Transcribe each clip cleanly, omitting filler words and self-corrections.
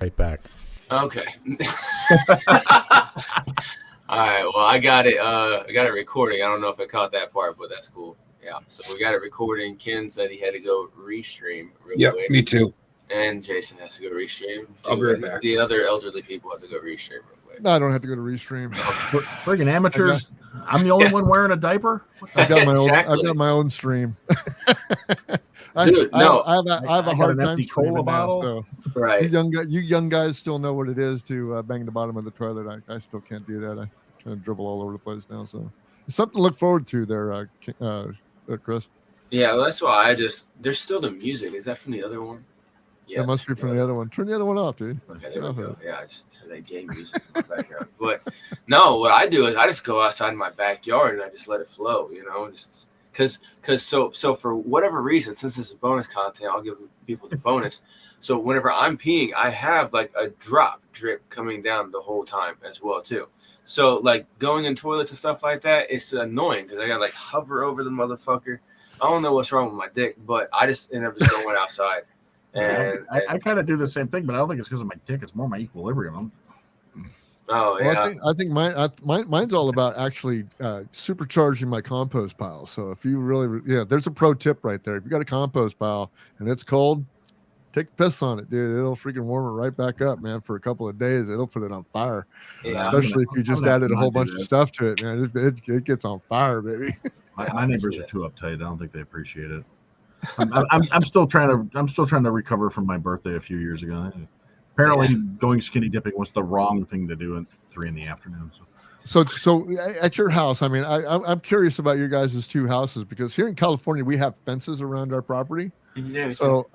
Right back. Okay. All right. Well, I got it. I got it recording. I don't know if I caught that part, but that's cool. Yeah. So we got it recording. Ken said he had to go restream real quick. Me too. And Jason has to go restream. I'll be right back. The other elderly people have to go restream real quick. No, I don't have to go to restream. Friggin' amateurs! I'm the only one wearing a diaper. I've got my Exactly. own. I've got my own stream. Dude, no. I have a hard time streaming cola bottle. now. So Right. you young guys still know what it is to bang the bottom of the toilet. I still can't do that. I kind of dribble all over the place now. So it's something to look forward to there, Chris. Yeah, well, that's why there's still the music. Is that from the other one? Yeah, it must be from the other one. Turn the other one off, dude. Okay, there we go. Yeah, I just had that game music in my background. But no, what I do is I just go outside in my backyard and I just let it flow, just because so for whatever reason, since this is bonus content, I'll give people the bonus. So whenever I'm peeing, I have like a drip coming down the whole time as well too. So like going in toilets and stuff like that, it's annoying because I gotta like hover over the motherfucker. I don't know what's wrong with my dick, but I just end up just going outside. And I kind of do the same thing, but I don't think it's because of my dick. It's more my equilibrium. Oh yeah. Well, I think mine's all about actually supercharging my compost pile. So if you really, there's a pro tip right there. If you got a compost pile and it's cold, take piss on it, dude. It'll freaking warm it right back up, man. For a couple of days, it'll put it on fire. Yeah, especially if you just added a whole bunch of stuff to it, man. It gets on fire, baby. My neighbors are too uptight. I don't think they appreciate it. I'm still trying to recover from my birthday a few years ago. Apparently, going skinny dipping was the wrong thing to do at 3 p.m. So at your house, I mean, I'm curious about your guys' two houses because here in California we have fences around our property. Yeah, so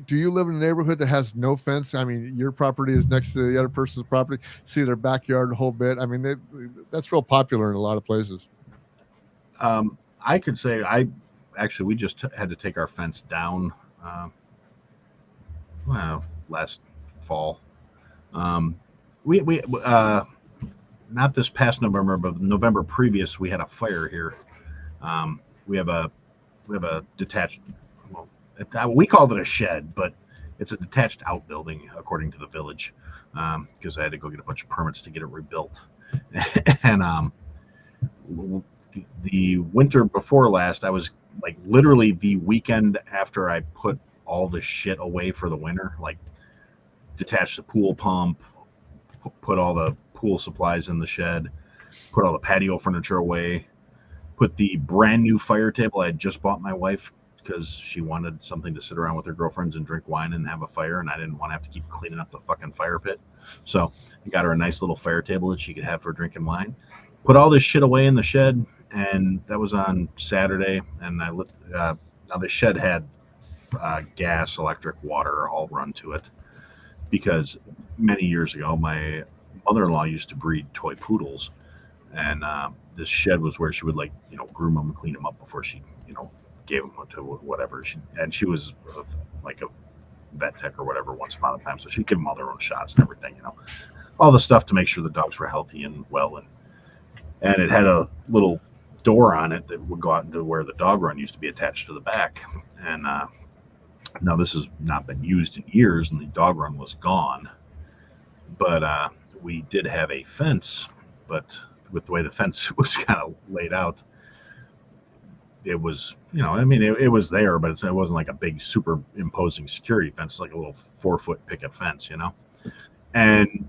do you live in a neighborhood that has no fence? I mean, your property is next to the other person's property. See their backyard a whole bit. I mean, that's real popular in a lot of places. I could say we just had to take our fence down. Last fall. We not this past November, but November previous, we had a fire here. We have a detached. Well, we called it a shed, but it's a detached outbuilding according to the village, because I had to go get a bunch of permits to get it rebuilt. And the winter before last, I was like literally the weekend after I put all the shit away for the winter, like detached the pool pump, put all the pool supplies in the shed, put all the patio furniture away, put the brand new fire table I had just bought my wife because she wanted something to sit around with her girlfriends and drink wine and have a fire, and I didn't want to have to keep cleaning up the fucking fire pit. So I got her a nice little fire table that she could have for drinking wine. Put all this shit away in the shed, and that was on Saturday. And I lit. Now the shed had gas, electric, water all run to it because many years ago my mother-in-law used to breed toy poodles, and this shed was where she would groom them and clean them up before she gave them to whatever. She was like a vet tech or whatever once upon a time, so she'd give them all their own shots and everything, all the stuff to make sure the dogs were healthy and well. And it had a little door on it that would go out into where the dog run used to be attached to the back. And now this has not been used in years, and the dog run was gone. But we did have a fence, but with the way the fence was kind of laid out, it was, it was there, but it wasn't like a big superimposing security fence, like a little 4-foot picket fence, And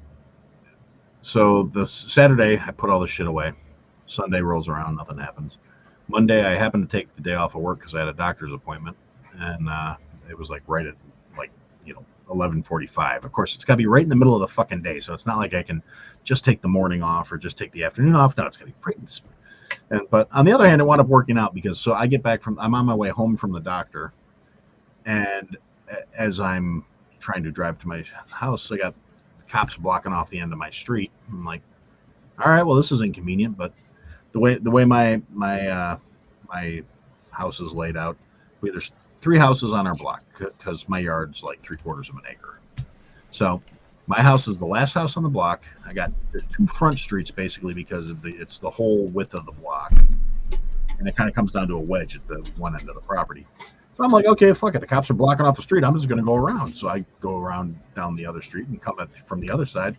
so the Saturday, I put all the shit away. Sunday rolls around, nothing happens. Monday, I happened to take the day off of work because I had a doctor's appointment, and it was right at 11:45. Of course, it's got to be right in the middle of the fucking day, so it's not like I can just take the morning off or just take the afternoon off. No, it's got to be right. But on the other hand, it wound up working out because I get back I'm on my way home from the doctor, and as I'm trying to drive to my house, I got cops blocking off the end of my street. I'm like, all right, well, this is inconvenient, but the way my house is laid out, there's 3 houses on our block because my yard's like 3/4 of an acre. So my house is the last house on the block. I got 2 front streets basically because it's the whole width of the block, and it kind of comes down to a wedge at the one end of the property. So I'm like, okay, fuck it. The cops are blocking off the street. I'm just going to go around. So I go around down the other street and come from the other side.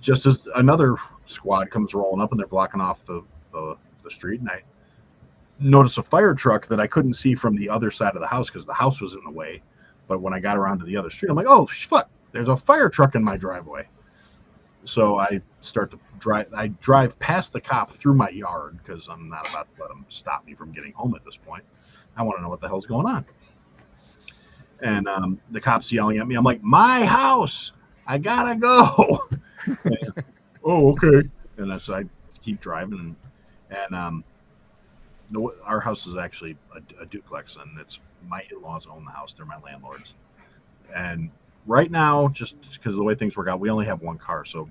Just as another squad comes rolling up and they're blocking off the street, and I notice a fire truck that I couldn't see from the other side of the house because the house was in the way. But when I got around to the other street, I'm like, oh, fuck, there's a fire truck in my driveway. So I start to drive. I drive past the cop through my yard because I'm not about to let him stop me from getting home at this point. I want to know what the hell's going on. And the cop's yelling at me. I'm like, my house, I gotta go. And, oh, okay. And so I keep driving, and our house is actually a duplex, and it's my in-laws own the house. They're my landlords. And right now, just because of the way things work out, we only have one car. So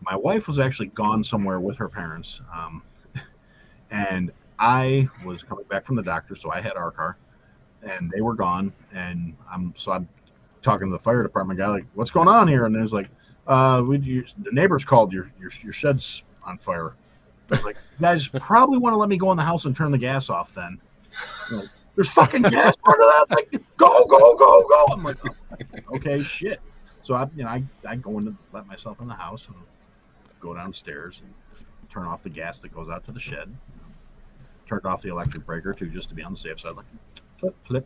my wife was actually gone somewhere with her parents, and I was coming back from the doctor, so I had our car, and they were gone. And I'm talking to the fire department guy, like, what's going on here? And there's like, the neighbors called, your shed's on fire. I was like, you guys probably want to let me go in the house and turn the gas off then. Like, there's fucking gas under that. Like, go, go, go, go. I'm like, okay, shit. So I go in to let myself in the house and go downstairs and turn off the gas that goes out to the shed. Turned off the electric breaker too, just to be on the safe side. Like, flip,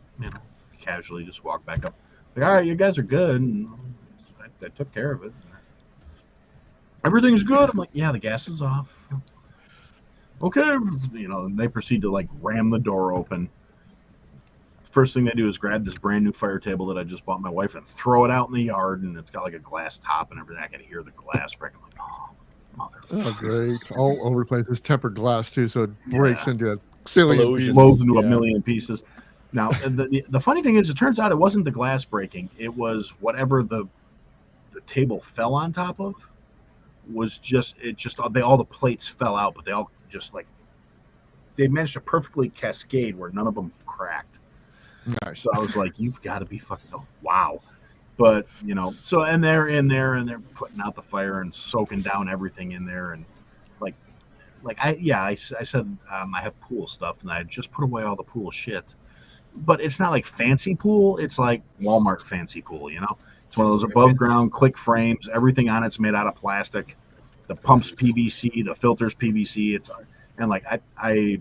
casually just walk back up. Like, all right, you guys are good. And I took care of it. Everything's good. I'm like, yeah, the gas is off. Okay, and they proceed to like ram the door open. First thing they do is grab this brand new fire table that I just bought my wife and throw it out in the yard, and it's got like a glass top and everything. I can hear the glass breaking. Like, oh, motherfucker. Oh, great. All over the place. It's tempered glass too, so it breaks into a Explosions. billion pieces. Blows into a million pieces. Now, the funny thing is, it turns out it wasn't the glass breaking. It was whatever the table fell on top of. Was just all the plates fell out, but they all just like they managed to perfectly cascade where none of them cracked. Nice. So I was like, you've got to be fucking wow. But so and they're in there and they're putting out the fire and soaking down everything in there, and I said I have pool stuff and I just put away all the pool shit, but it's not like fancy pool. It's like Walmart fancy pool, It's one of those above ground click frames. Everything on it's made out of plastic. The pump's PVC, the filter's PVC. And like I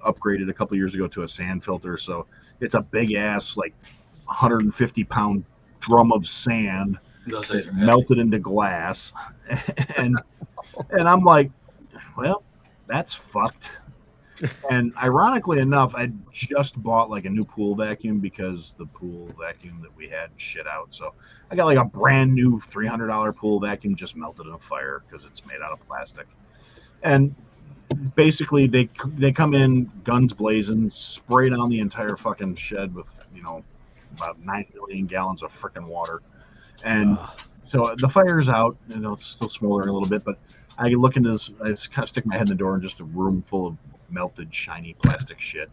upgraded a couple years ago to a sand filter, so it's a big ass like 150-pound drum of sand melted into glass. and I'm like, well, that's fucked. And ironically enough, I just bought like a new pool vacuum because the pool vacuum that we had shit out. So I got like a brand new $300 pool vacuum just melted in a fire because it's made out of plastic. And basically they come in guns blazing, spray down the entire fucking shed with about 9 million gallons of freaking water. And so the fire's out. It's still smoldering a little bit, but I look into this. I just kind of stick my head in the door and just a room full of melted shiny plastic shit,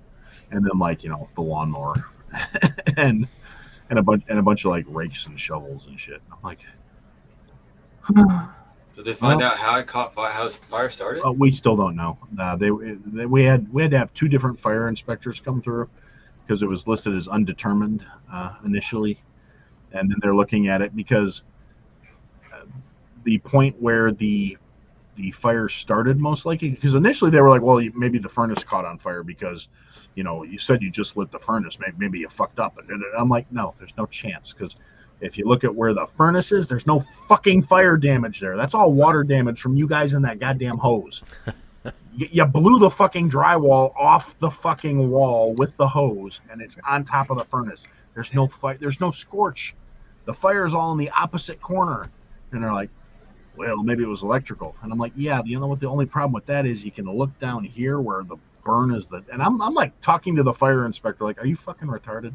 and then like the lawnmower and a bunch of like rakes and shovels and shit. I'm like, did they find out how it caught fire? How the fire started? We still don't know. We had to have 2 different fire inspectors come through because it was listed as undetermined initially, and then they're looking at it because the point where the fire started most likely, because initially they were like, well, maybe the furnace caught on fire because you said you just lit the furnace, maybe you fucked up. And I'm like, no, there's no chance, because if you look at where the furnace is, there's no fucking fire damage there. That's all water damage from you guys in that goddamn hose. You blew the fucking drywall off the fucking wall with the hose, and it's on top of the furnace. There's no fire, there's no scorch. The fire's all in the opposite corner. And they're like, well, maybe it was electrical. And I'm like, yeah, what the only problem with that is you can look down here where the burn is. And I'm like talking to the fire inspector, like, are you fucking retarded?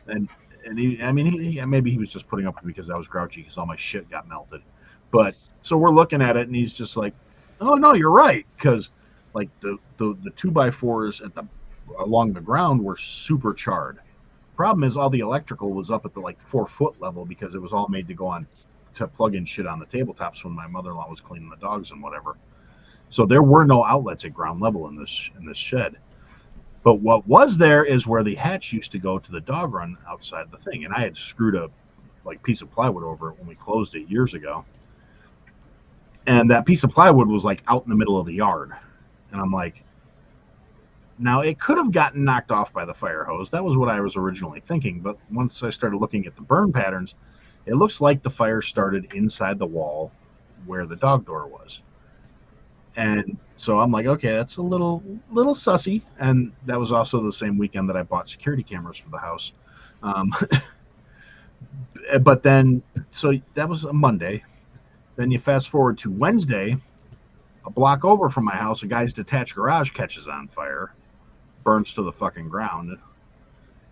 And maybe he was just putting up with me because I was grouchy because all my shit got melted. But so we're looking at it, and he's just like, oh no, you're right, because like the 2x4s along the ground were super charred. Problem is, all the electrical was up at the like 4-foot level because it was all made to go on to plug in shit on the tabletops when my mother-in-law was cleaning the dogs and whatever. So there were no outlets at ground level in this shed. But what was there is where the hatch used to go to the dog run outside the thing, and I had screwed a piece of plywood over it when we closed it years ago. And that piece of plywood was like out in the middle of the yard, and I'm like, now it could have gotten knocked off by the fire hose. That was what I was originally thinking. But once I started looking at the burn patterns, it looks like the fire started inside the wall where the dog door was. And so I'm like, okay, that's a little sussy. And that was also the same weekend that I bought security cameras for the house. But then, so that was a Monday. Then you fast forward to Wednesday, a block over from my house, a guy's detached garage catches on fire, burns to the fucking ground.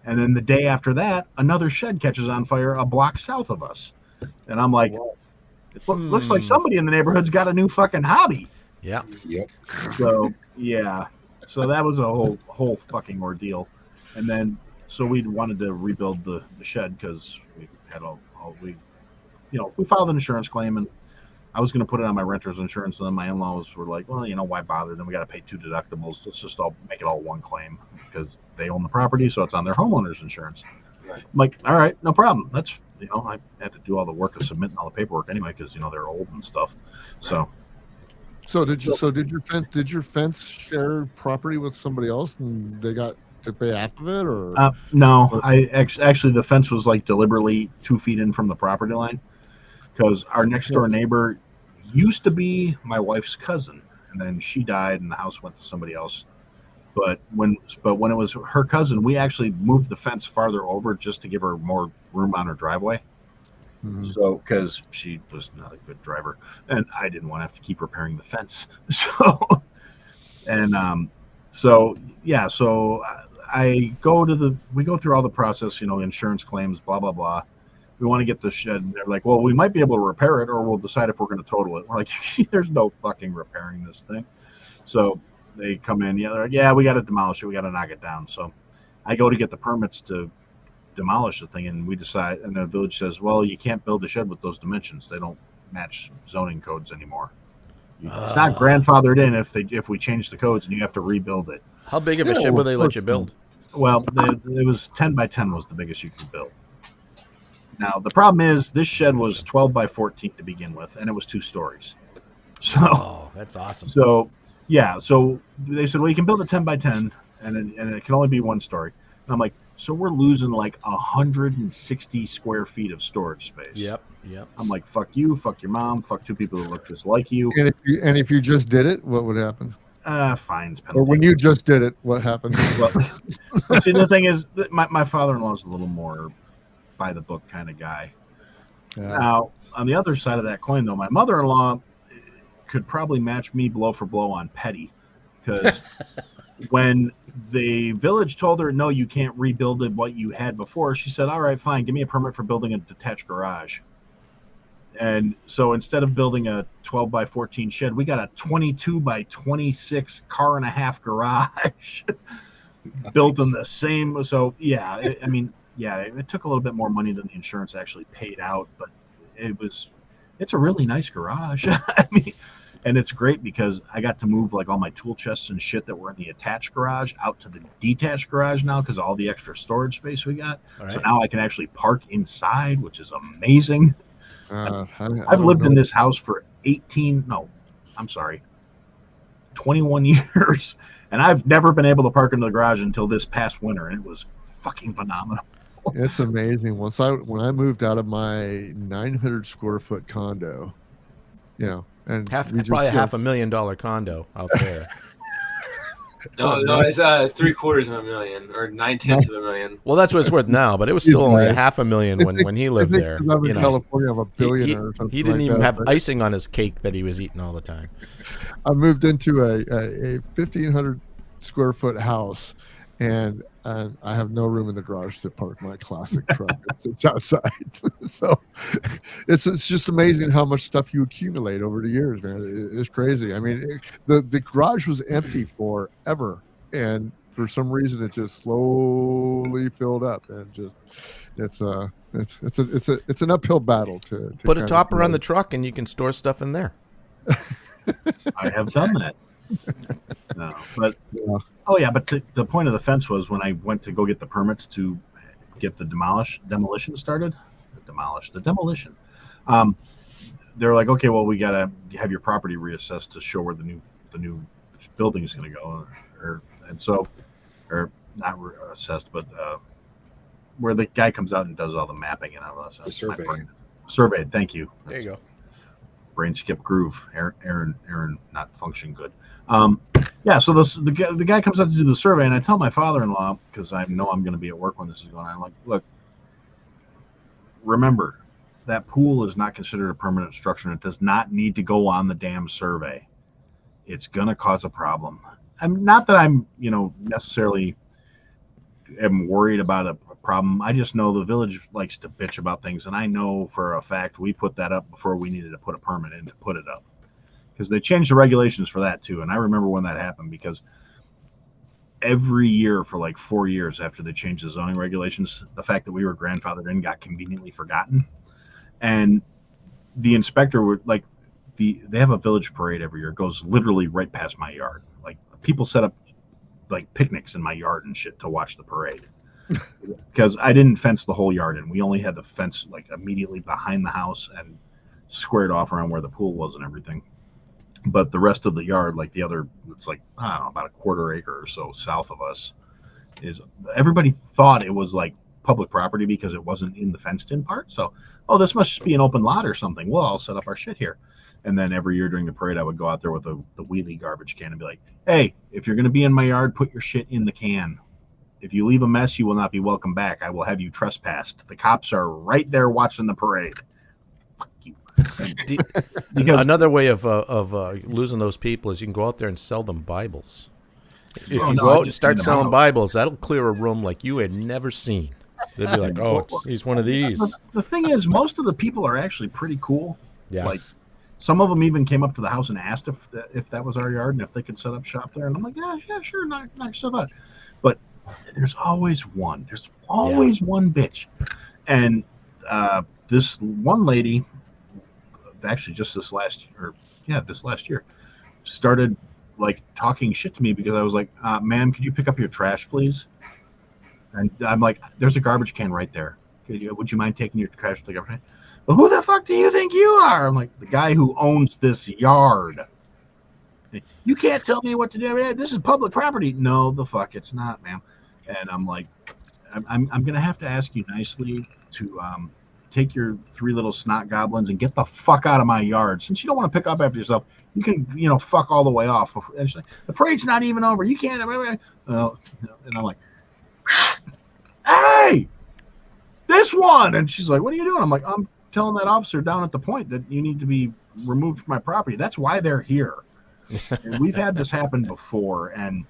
And then the day after that, another shed catches on fire a block south of us. And I'm like, it looks like somebody in the neighborhood's got a new fucking hobby. Yeah. Yep. So, yeah. So that was a whole fucking ordeal. And then, so we wanted to rebuild the shed because we had we filed an insurance claim, and I was going to put it on my renter's insurance, and then my in-laws were like, well, why bother? Then we got to pay 2 deductibles. Let's just make it all one claim because they own the property, so it's on their homeowner's insurance. Right. I'm like, all right, no problem. That's, I had to do all the work of submitting all the paperwork anyway because, they're old and stuff. So. So did your fence share property with somebody else, and they got to pay half of it, or? No, I actually the fence was like deliberately 2 feet in from the property line because our next door neighbor used to be my wife's cousin, and then she died, and the house went to somebody else. But when it was her cousin, we actually moved the fence farther over just to give her more room on her driveway. Mm-hmm. So, because she was not a good driver, and I didn't want to have to keep repairing the fence. So, and so I we go through all the process, insurance claims, blah blah blah. We want to get the shed, and they're like, well, we might be able to repair it, or we'll decide if we're going to total it. We're like, there's no fucking repairing this thing. So they come in, they're like, yeah, we got to demolish it, we got to knock it down. So I go to get the permits to demolish the thing, and we decide, and the village says, well, you can't build a shed with those dimensions, they don't match zoning codes anymore. It's not grandfathered in if we change the codes, and you have to rebuild it. How big of a shed will they let you build? Well, it was 10 by 10 was the biggest you could build. Now the problem is this shed was 12 by 14 to begin with, and it was 2 stories. So that's awesome. So yeah, so they said, well, you can build a 10 by 10, and it can only be 1 story. And I'm like, so we're losing like 160 square feet of storage space. Yep. I'm like, fuck you, fuck your mom, fuck 2 people that look just like you. And if you just did it, what would happen? Fines, penalty. Or when you just did it, what happened? Well, see, the thing is, my father-in-law is a little more by the book kind of guy. Now, on the other side of that coin, though, my mother-in-law could probably match me blow for blow on petty, because when the village told her, no, you can't rebuild it what you had before, she said, all right, fine, give me a permit for building a detached garage. And so instead of building a 12 by 14 shed, we got a 22 by 26 car and a half garage built in the same. So yeah, it took a little bit more money than the insurance actually paid out, but it's a really nice garage. I mean, and it's great because I got to move like all my tool chests and shit that were in the attached garage out to the detached garage now because of all the extra storage space we got. Right. So now I can actually park inside, which is amazing. I've lived in this house for 21 years, and I've never been able to park in the garage until this past winter, and it was fucking phenomenal. It's amazing. When I moved out of my 900 square foot condo, and probably a $500,000 condo out there. No, it's $750,000 or 9/10 Well, that's what it's worth now, but it was still only $500,000 when he lived there. I'm in California, I'm a billionaire. Or something he didn't even have but icing on his cake that he was eating all the time. I moved into a 1,500 square foot house, and I have no room in the garage to park my classic truck. It's outside. So it's just amazing how much stuff you accumulate over the years, man. It's crazy. I mean, the garage was empty forever, and for some reason it just slowly filled up, and it's an uphill battle to put a topper on the truck, and you can store stuff in there. I have done that. No, but Oh yeah, but the point of the fence was when I went to go get the permits to get the demolition started. The demolition. They're like, okay, well, we gotta have your property reassessed to show where the new building is going to go, or not assessed, but where the guy comes out and does all the mapping and all that stuff. The survey. Surveyed. Thank you. There you go. Brain skip groove. Aaron, not function good. Yeah. So the guy comes out to do the survey, and I tell my father-in-law, because I know I'm going to be at work when this is going on. I'm like, look, remember, that pool is not considered a permanent structure, and it does not need to go on the damn survey. It's going to cause a problem. I'm not that I'm, necessarily am worried about a problem. I just know the village likes to bitch about things, and I know for a fact we put that up before we needed to put a permit in to put it up, because they changed the regulations for that too. And I remember when that happened, because every year for like 4 years after they changed the zoning regulations, the fact that we were grandfathered in got conveniently forgotten. And the inspector would like, they have a village parade every year. It goes literally right past my yard. Like, people set up like picnics in my yard and shit to watch the parade, because I didn't fence the whole yard in. We only had the fence like immediately behind the house and squared off around where the pool was and everything. But the rest of the yard, like the other, it's like, I don't know, about a quarter acre or so south of us, is everybody thought it was like public property because it wasn't in the fenced in part. So, oh, this must just be an open lot or something. Well, I'll set up our shit here. And then every year during the parade, I would go out there with the wheelie garbage can and be like, hey, if you're going to be in my yard, put your shit in the can. If you leave a mess, you will not be welcome back. I will have you trespassed. The cops are right there watching the parade. Fuck you. Another way of losing those people is you can go out there and sell them Bibles. If you go out and start selling Bibles, that'll clear a room like you had never seen. They'll be like, oh, he's one of these. The thing is, most of the people are actually pretty cool. Yeah. Like, some of them even came up to the house and asked if that was our yard and if they could set up shop there. And I'm like, yeah, sure, knock yourself out. But there's always one. There's always one bitch. And this one lady, actually just this last year, started like talking shit to me because I was like, ma'am, could you pick up your trash, please? And I'm like, there's a garbage can right there. Would you mind taking your trash to the garbage can? Well, who the fuck do you think you are? I'm like, the guy who owns this yard. You can't tell me what to do. This is public property. No, the fuck it's not, ma'am. And I'm like, I'm gonna have to ask you nicely to take your three little snot goblins and get the fuck out of my yard. Since you don't want to pick up after yourself, you can fuck all the way off. And she's like, the parade's not even over. You can't. And I'm like, hey, this one. And she's like, what are you doing? I'm like, I'm telling that officer down at the point that you need to be removed from my property. That's why they're here. And we've had this happen before. And,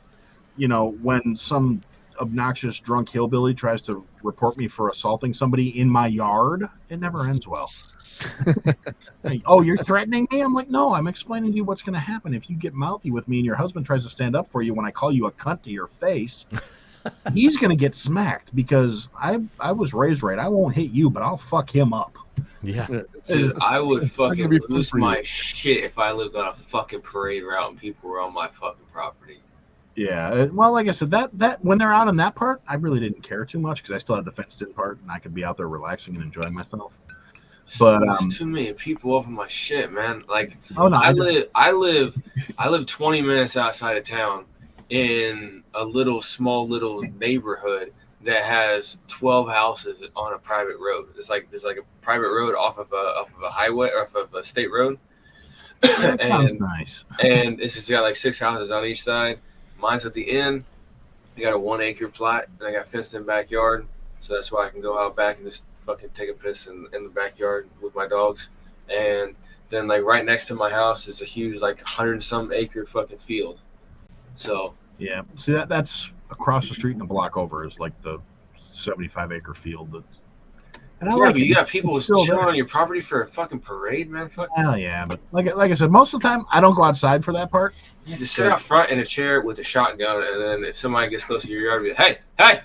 when some obnoxious drunk hillbilly tries to report me for assaulting somebody in my yard, it never ends well. Like, oh, you're threatening me? I'm like, no, I'm explaining to you what's going to happen if you get mouthy with me and your husband tries to stand up for you when I call you a cunt to your face. He's going to get smacked because I was raised right. I won't hit you, but I'll fuck him up. Yeah. Dude, I would fucking lose my shit if I lived on a fucking parade route and people were on my fucking property. Yeah. Well, like I said, that when they're out on that part, I really didn't care too much because I still had the fenced in part and I could be out there relaxing and enjoying myself. But too many people up in my shit, man. Like, oh no, I live 20 minutes outside of town in a small little neighborhood that has 12 houses on a private road. There's like a private road off of a highway or off of a state road. That sounds nice. And it's just got like 6 houses on each side. Mine's at the end. I got a 1 acre plot and I got fenced in backyard. So that's why I can go out back and just fucking take a piss in the backyard with my dogs. And then like right next to my house is a huge like 100-some acre fucking field. So yeah, see that's across the street and a block over is like the 75-acre field. And but you got people chilling on your property for a fucking parade, man. Fuck. Hell yeah, but like I said, most of the time I don't go outside for that part. Yeah, just sit out front in a chair with a shotgun, and then if somebody gets close to your yard, be like, hey.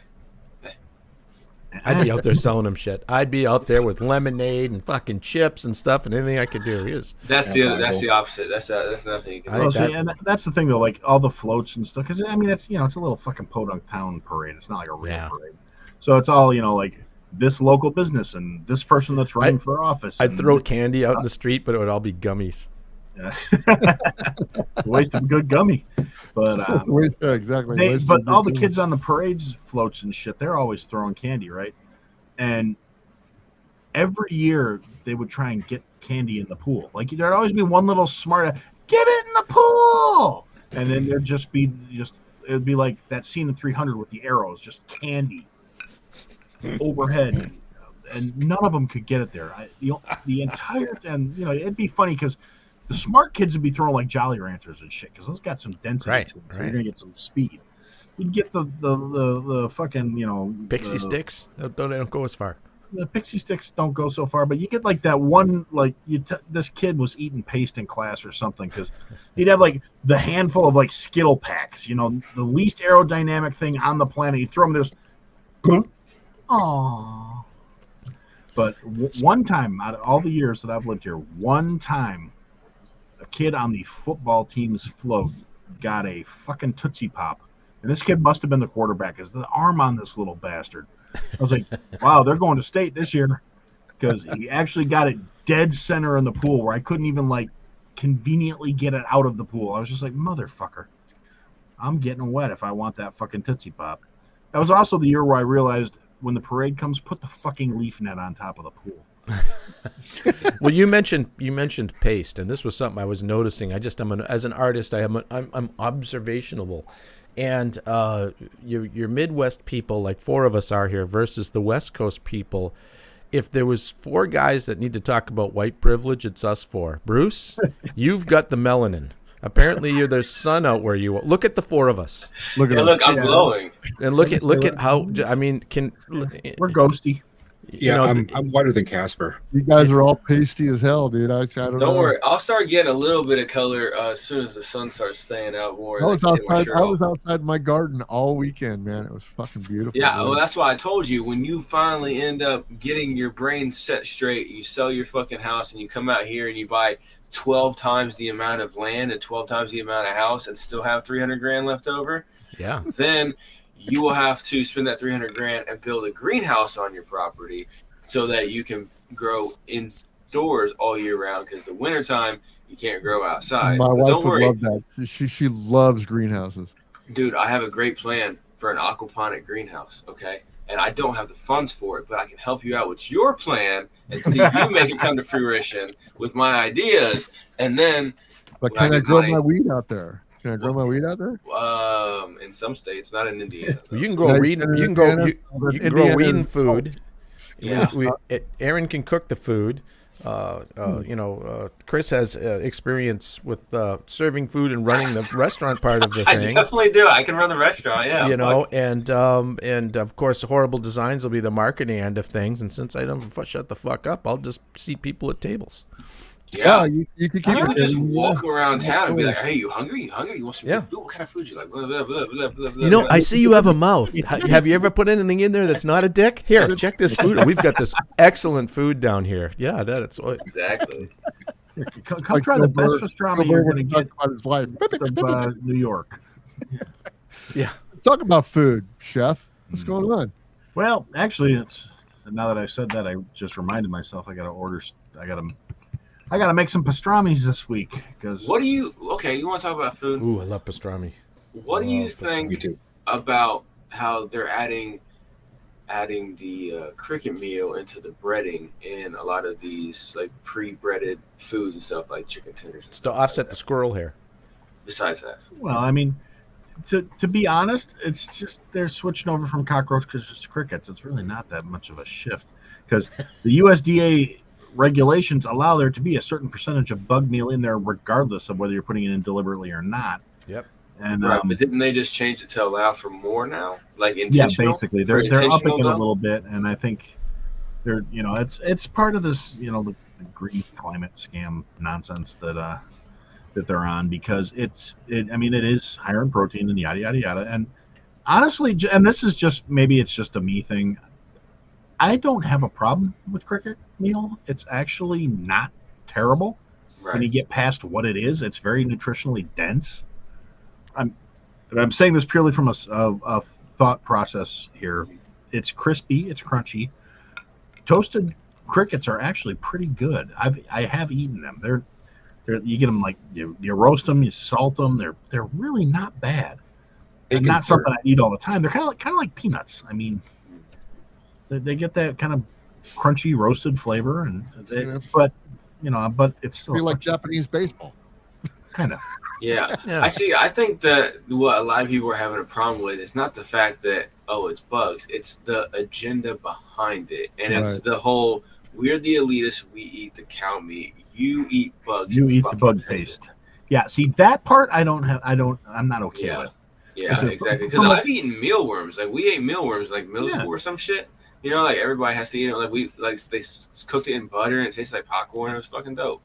I'd be out there selling them shit. I'd be out there with lemonade and fucking chips and stuff and anything I could do. That's the opposite. That's another thing you can do. Well, see, and that's the thing though, like all the floats and stuff. Because I mean, it's it's a little fucking podunk town parade. It's not like a real parade. So it's all like this local business and this person that's running for office. I'd throw candy out in the street, but it would all be gummies. Yeah. Waste of a good gummy. But exactly. But all the kids on the parades floats and shit, they're always throwing candy, right? And every year they would try and get candy in the pool. Like there'd always be one little smart, get it in the pool, and then there'd just be it'd be like that scene in 300 with the arrows, just candy overhead, and none of them could get it there. The entire and it'd be funny because the smart kids would be throwing like Jolly Ranchers and shit because those got some density to them. So you're gonna get some speed. You'd get the fucking pixie sticks. They don't go as far. The pixie sticks don't go so far, but you get like that one this kid was eating paste in class or something because he'd have like the handful of like Skittle packs, the least aerodynamic thing on the planet. You throw them, there's, aww. But one time out of all the years that I've lived here, one time a kid on the football team's float got a fucking Tootsie Pop. And this kid must have been the quarterback. Is the arm on this little bastard? I was like, wow, they're going to state this year because he actually got it dead center in the pool where I couldn't even like conveniently get it out of the pool. I was just like, motherfucker, I'm getting wet if I want that fucking Tootsie Pop. That was also the year where I realized when the parade comes, put the fucking leaf net on top of the pool. Well, you mentioned paste, and this was something I was noticing. As an artist, I'm observational, and your Midwest people, like four of us are here, versus the West Coast people. If there was four guys that need to talk about white privilege, it's us four. Bruce, you've got the melanin. Apparently, there's sun out where you are. Look at the four of us. Look, I'm glowing. And look at how. I mean, we're ghosty. Yeah, I'm whiter than Casper. You guys are all pasty as hell, dude. I don't know. Worry. I'll start getting a little bit of color as soon as the sun starts staying out more. I was outside my garden all weekend, man. It was fucking beautiful. Yeah, dude. well, that's why I told you. When you finally end up getting your brain set straight, you sell your fucking house and you come out here and you buy 12 times the amount of land and 12 times the amount of house and still have 300 grand left over. Yeah. Then you will have to spend that 300 grand and build a greenhouse on your property so that you can grow indoors all year round because the wintertime you can't grow outside. My wife don't worry. would love that. She loves greenhouses. Dude, I have a great plan for an aquaponic greenhouse, okay? And I don't have the funds for it, but I can help you out with your plan and see you make it come to fruition with my ideas. And then but can I grow my weed out there? Can I grow my weed out there? In some states, not in Indiana. You can grow weed. You can grow weed and food. Yeah. Aaron can cook the food. Chris has experience with serving food and running the restaurant part of the thing. I definitely do. I can run the restaurant. Yeah. And of course, Horrible Designs will be the marketing end of things. And since I don't shut the fuck up, I'll just seat people at tables. Yeah, you could you would just walk around town and be like, "Hey, you hungry? You hungry? You want some food? What kind of food you like?" Blah, blah, blah, blah, blah, blah. I see you have a mouth. Have you ever put anything in there that's not a dick? Here, check this food. We've got this excellent food down here. Yeah, that's exactly. Come try the best pastrami you're going to get about his life of New York. Yeah. Talk about food, chef. What's going on? Well, actually, it's now that I said that, I just reminded myself I got to make some pastrami's this week because. What do you? Okay, you want to talk about food? Ooh, I love pastrami. What do you think about how they're adding the cricket meal into the breading in a lot of these like pre-breaded foods and stuff like chicken tenders? It's to offset the squirrel hair. Besides that, well, I mean, to be honest, it's just they're switching over from cockroaches to crickets. It's really not that much of a shift because the USDA regulations allow there to be a certain percentage of bug meal in there regardless of whether you're putting it in deliberately or not. Yep. And right, but didn't they just change it to allow for more now, like intentional? Yeah, basically they're upping it a little bit, and I think they're it's part of this the green climate scam nonsense that they're on because it is higher in protein and yada yada yada. And honestly, and this is just maybe it's just a me thing. I don't have a problem with cricket meal. It's actually not terrible. When you get past what it is, it's very nutritionally dense. I'm saying this purely from a thought process here. It's crispy, it's crunchy. Toasted crickets are actually pretty good. I have eaten them. They're you get them like you roast them, you salt them. They're really not bad. And not something I eat all the time. They're kind of like peanuts. I mean, they get that kind of crunchy roasted flavor, but it's still like Japanese baseball. Kind of. Yeah. I think that what a lot of people are having a problem with is not the fact that it's bugs. It's the agenda behind it, and it's the whole we're the elitists. We eat the cow meat. You eat bugs. You eat the bug paste. Yeah. See that part I'm not okay with. Yeah, exactly. Because I've eaten mealworms. Like we ate mealworms, like middle school or some shit. Like everybody has to eat it. Like they cooked it in butter and it tasted like popcorn. It was fucking dope.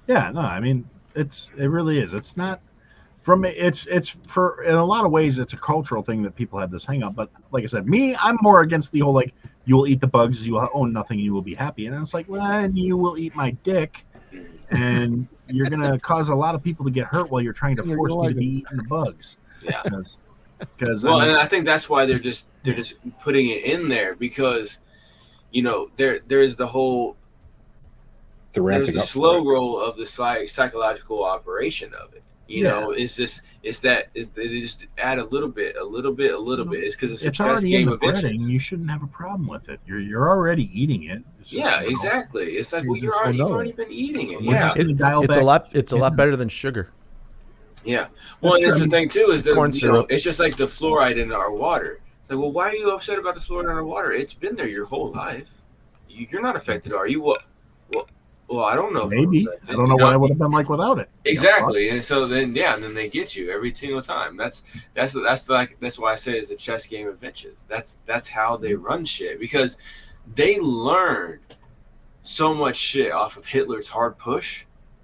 Yeah, no, I mean it really is. It's not it's for in a lot of ways it's a cultural thing that people have this hang up. But like I said, I'm more against the whole like you will eat the bugs, you will own nothing, you will be happy. And it's like, well, you will eat my dick, and you're gonna cause a lot of people to get hurt while you're trying to force me to be eating the bugs. Yeah. Because and I think that's why they're just putting it in there because there is the whole there's the slow roll of the psychological operation of it. They just add a little bit. It's because it's a chess game of inches. You shouldn't have a problem with it. You're already eating it. Exactly. It's like you've already been eating it. It's a lot better than sugar. Yeah. Well, and that's the thing too is that it's just like the fluoride in our water. It's like, well, why are you upset about the fluoride in our water? It's been there your whole life. You're not affected, are you? Well, I don't know. Maybe I don't know what I would have been like without it. Exactly, and so then then they get you every single time. That's why I say it's a chess game of inches. That's how they run shit because they learned so much shit off of Hitler's hard push.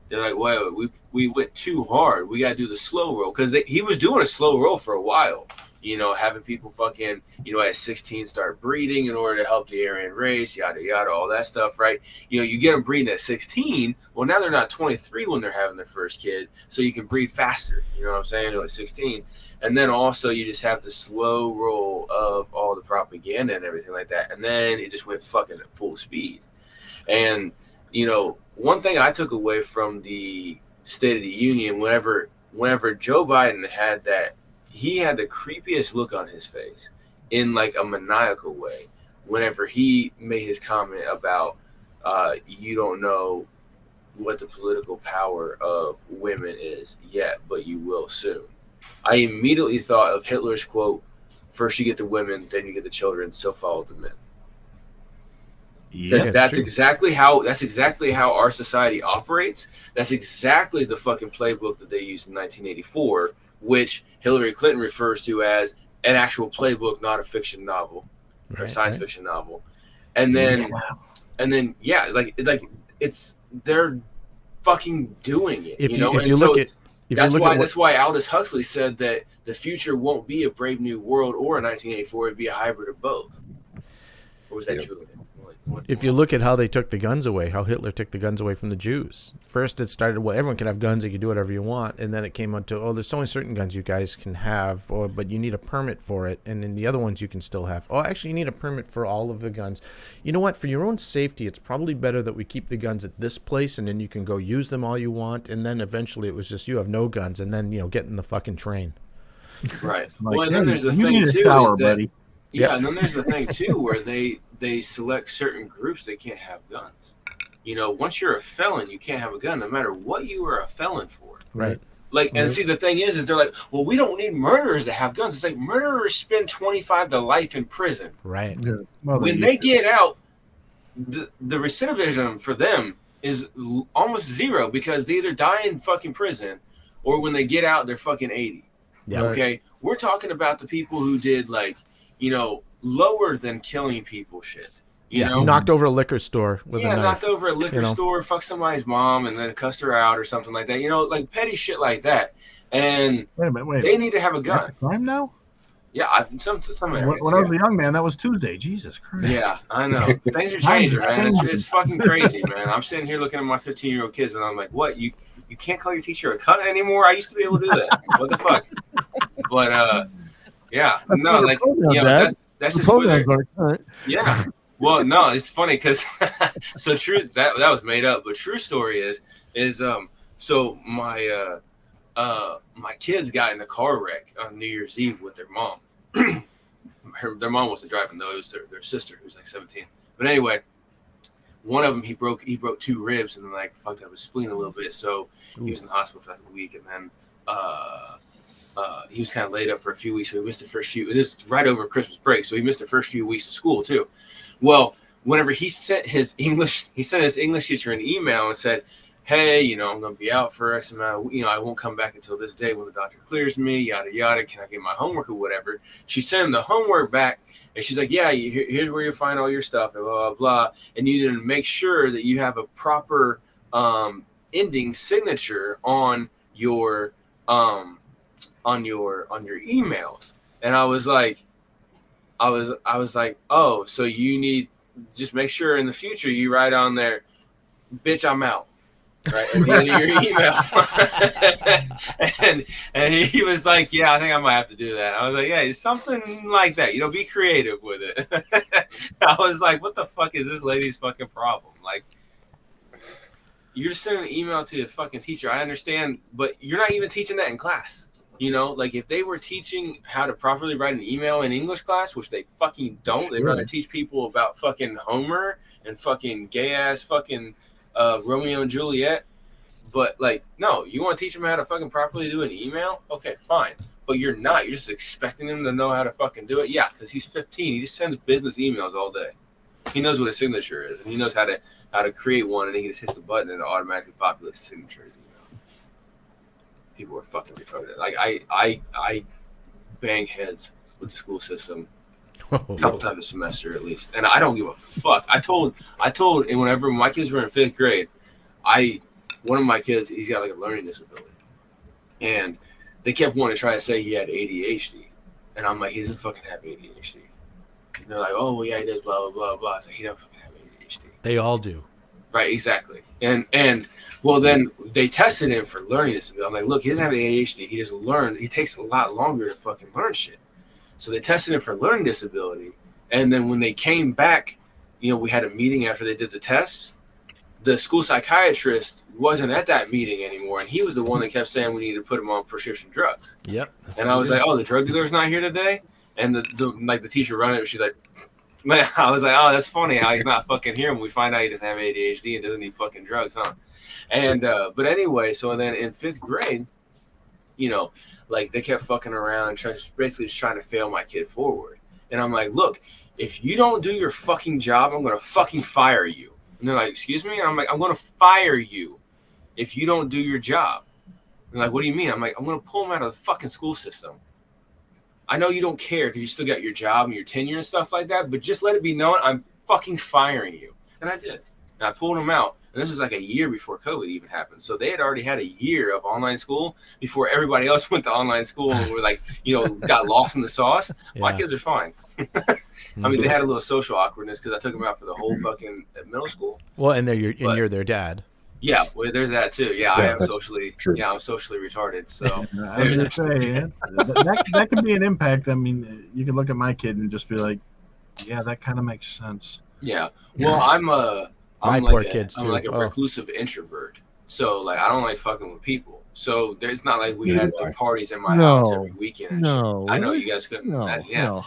They're like, well, we went too hard. We got to do the slow roll because he was doing a slow roll for a while. Having people fucking, at 16 start breeding in order to help the Aryan race, yada, yada, all that stuff, right? You get them breeding at 16. Well, now they're not 23 when they're having their first kid, so you can breed faster. You know what I'm saying? At 16. And then also you just have the slow roll of all the propaganda and everything like that. And then it just went fucking at full speed. And, one thing I took away from the State of the Union, whenever Joe Biden had that, he had the creepiest look on his face in like a maniacal way whenever he made his comment about you don't know what the political power of women is yet, but you will soon. I immediately thought of Hitler's quote, first you get the women, then you get the children, so follow the men. Because that's exactly how our society operates. That's exactly the fucking playbook that they used in 1984, which Hillary Clinton refers to as an actual playbook, not a fiction novel or science fiction novel. And then, they're fucking doing it. That's why Aldous Huxley said that the future won't be a Brave New World or a 1984. It'd be a hybrid of both. Or was that Julian? If you look at how they took the guns away, how Hitler took the guns away from the Jews. First, it started, well, everyone can have guns, they can do whatever you want. And then it came on to, there's only certain guns you guys can have, but you need a permit for it. And then the other ones you can still have. Actually, you need a permit for all of the guns. You know what? For your own safety, it's probably better that we keep the guns at this place, and then you can go use them all you want. And then eventually it was just, you have no guns, and then, get in the fucking train. Right. Well, and then there's the thing, too, is that... Yeah, and then there's the thing, too, where they select certain groups that can't have guns. Once you're a felon, you can't have a gun, no matter what you are a felon for. Right. And see, the thing is they're like, well, we don't need murderers to have guns. It's like murderers spend 25 to life in prison. Right. Yeah. When they get out, the recidivism for them is almost zero because they either die in fucking prison or when they get out, they're fucking 80. Yeah. Okay? We're talking about the people who did, lower than killing people shit. You know? Knocked over a liquor store with a knife. Knocked over a liquor store, fucked somebody's mom, and then cussed her out or something like that. Like petty shit like that. And wait a minute, they need to have a gun. That's a crime now? Yeah, some areas, when I was a young man, that was Tuesday. Jesus Christ. Yeah, I know. Things are changing, man. It's fucking crazy, man. I'm sitting here looking at my 15-year-old kids, and I'm like, what? You can't call your teacher a cunt anymore? I used to be able to do that. What the fuck? But yeah, no, like that's just what yeah. Well, no, it's funny because so true that was made up, but true story is so my kids got in a car wreck on New Year's Eve with their mom. Their mom wasn't driving though; it was their sister, who's like 17. But anyway, one of them he broke 2 ribs and then like fucked up his spleen a little bit, so he was in the hospital for like a week, and then he was kind of laid up for a few weeks, so he missed the first few. It was right over Christmas break, so he missed the first few weeks of school too. Well, whenever he sent his English teacher an email and said, hey, I'm going to be out for X amount, I won't come back until this day when the doctor clears me, yada, yada. Can I get my homework or whatever? She sent him the homework back, and she's like, yeah, here's where you'll find all your stuff, and blah, blah, blah. And you need to make sure that you have a proper ending signature on your emails. And I was like, oh, so you need just make sure in the future you write on there, bitch, I'm out. Right at the end of your email. and he was like, yeah, I think I might have to do that. I was like, yeah, something like that. Be creative with it. I was like, what the fuck is this lady's fucking problem? Like, you're sending an email to a fucking teacher. I understand, but you're not even teaching that in class. Like if they were teaching how to properly write an email in English class, which they fucking don't, they'd rather teach people about fucking Homer and fucking gay ass fucking Romeo and Juliet. But like, no, you want to teach them how to fucking properly do an email? Okay, fine. But you're not. You're just expecting him to know how to fucking do it. Yeah, because he's 15. He just sends business emails all day. He knows what a signature is, and he knows how to create one, and he just hits the button and it automatically populates the signature. People are fucking retarded. Like I bang heads with the school system a couple times a semester at least, and I don't give a fuck. I told, and whenever my kids were in 5th grade, one of my kids, he's got like a learning disability, and they kept wanting to try to say he had ADHD, and I'm like, he doesn't fucking have ADHD. And they're like, oh well, yeah, he does, blah blah blah blah. I was like, he don't fucking have ADHD. They all do. Right, exactly. And well, then they tested him for learning disability. I'm like, look, he doesn't have ADHD. He just learns. He takes a lot longer to fucking learn shit. So they tested him for learning disability. And then when they came back, we had a meeting after they did the tests. The school psychiatrist wasn't at that meeting anymore, and he was the one that kept saying we need to put him on prescription drugs. Yep. And I was like, oh, the drug dealer's not here today? And the teacher running it, she's like, I was like, oh, that's funny how he's not fucking here when we find out he doesn't have ADHD and doesn't need fucking drugs, huh? And but anyway, so then in 5th grade, like they kept fucking around, basically just trying to fail my kid forward. And I'm like, look, if you don't do your fucking job, I'm gonna fucking fire you. And they're like, excuse me? And I'm like, I'm gonna fire you if you don't do your job. And they're like, what do you mean? I'm like, I'm gonna pull him out of the fucking school system. I know you don't care because you still got your job and your tenure and stuff like that, but just let it be known I'm fucking firing you. And I did. And I pulled him out. And this was like a year before COVID even happened. So they had already had a year of online school before everybody else went to online school and were like, got lost in the sauce. Yeah. My kids are fine. I mean, they had a little social awkwardness because I took them out for the whole fucking middle school. Well, and you're their dad. Yeah, well, there's that too. Yeah, I am socially. True. Yeah, I'm socially retarded. So I was gonna say that can be an impact. I mean, you can look at my kid and just be like, yeah, that kind of makes sense. Yeah. Well, I'm like a reclusive introvert. So like I don't like fucking with people. So there's not like we had like parties in my house every weekend. No, I know you guys couldn't. No, now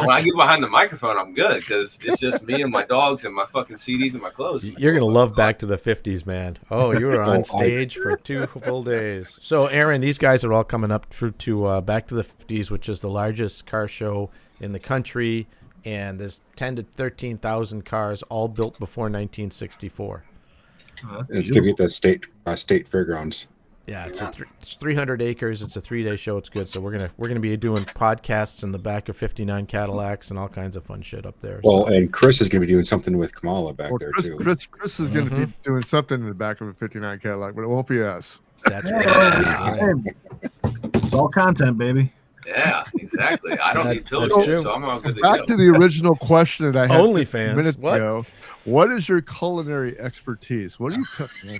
when I get behind the microphone, I'm good because it's just me and my dogs and my fucking CDs and my clothes. You're gonna love Back to the 50s, man. Oh, you were on stage for 2 full days. So Aaron, these guys are all coming up to Back to the 50s, which is the largest car show in the country, and there's 10 to 13,000 cars, all built before 1964. It's to be at the state fairgrounds. Yeah, it's 300 acres. It's a 3-day show. It's good. So we're gonna be doing podcasts in the back of 59 Cadillacs and all kinds of fun shit up there. Well, and Chris is gonna be doing something with Kamala back there too. Chris is gonna be doing something in the back of a 59 Cadillac, but it won't be us. That's right. It's all content, baby. Yeah, exactly. I don't need That's pillaging, true. so I'm all good to Back go. to the original question that I had OnlyFans. minutes What? ago. What is your culinary expertise? What do you cook, man?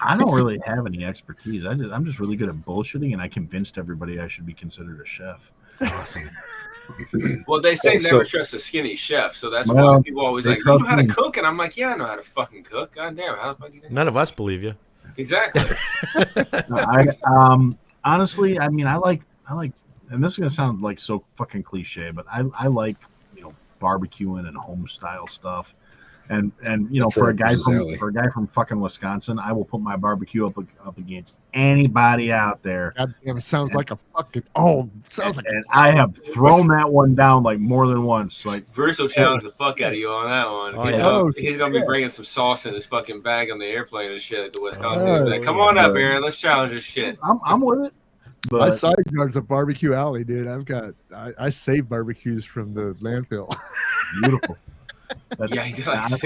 I don't really have any expertise. I'm just really good at bullshitting, and I convinced everybody I should be considered a chef. Awesome. Well, they say So- never trust a skinny chef, so that's Well, why people always they like, you know how to trust me. cook? And I'm like, yeah, I know how to fucking cook. God damn, how the fuck do you think? None of us believe you. Exactly. No, honestly, I mean, I like, and this is gonna sound like so fucking cliche, but I like, barbecuing and home style stuff, and for a guy from fucking Wisconsin, I will put my barbecue up against anybody out there. Goddamn, it sounds like a fucking sounds like. And I have thrown that one down like more than once. Like Bruce will challenge the fuck out of you on that one. Oh, He's gonna be bringing some sauce in his fucking bag on the airplane and shit to Wisconsin. Oh, He'll be like, come on up, Aaron, let's challenge this shit. I'm with it. My But side yard's a barbecue alley, dude. I save barbecues from the landfill. beautiful. Yeah, he's got like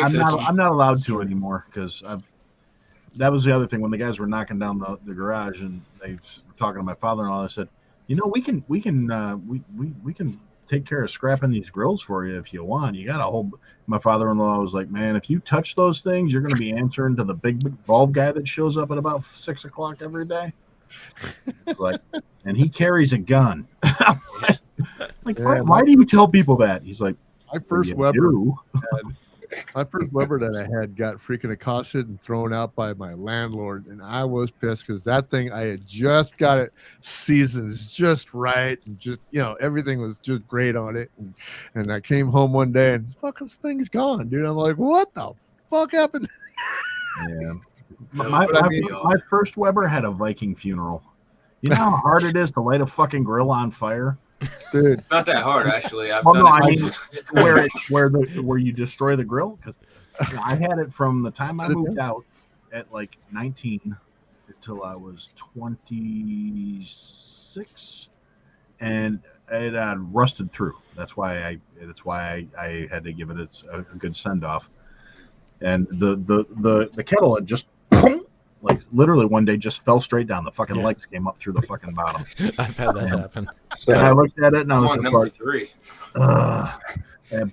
I'm not allowed to anymore because that was the other thing when the guys were knocking down the garage and they were talking to my father-in-law. I said, we can take care of scrapping these grills for you if you want. You got a whole. My father-in-law was like, man, if you touch those things, you're going to be answering to the big bald guy that shows up at about 6 o'clock every day. It's like, and he carries a gun. Like, Yeah, why do you tell people that? He's like, My first "You Weber, do." my first Weber that I had got freaking accosted and thrown out by my landlord, and I was pissed because that thing I had just got it seasoned just right, and just everything was just great on it, and I came home one day and fuck, this thing's gone, dude. I'm like, what the fuck happened? Yeah. No, My but I mean- first Weber had a Viking funeral. You know how hard it is to light a fucking grill on fire? Dude, Not that hard, actually. I've Well, done no, it. I mean, where you destroy the grill? Because I had it from the time I moved out at like 19 until I was 26, and it rusted through. That's why I had to give it a good send off. And the kettle had just like literally one day just fell straight down. The fucking legs came up through the fucking bottom. I've had that happen. And I looked at it and I I'm was on just number like, 3. but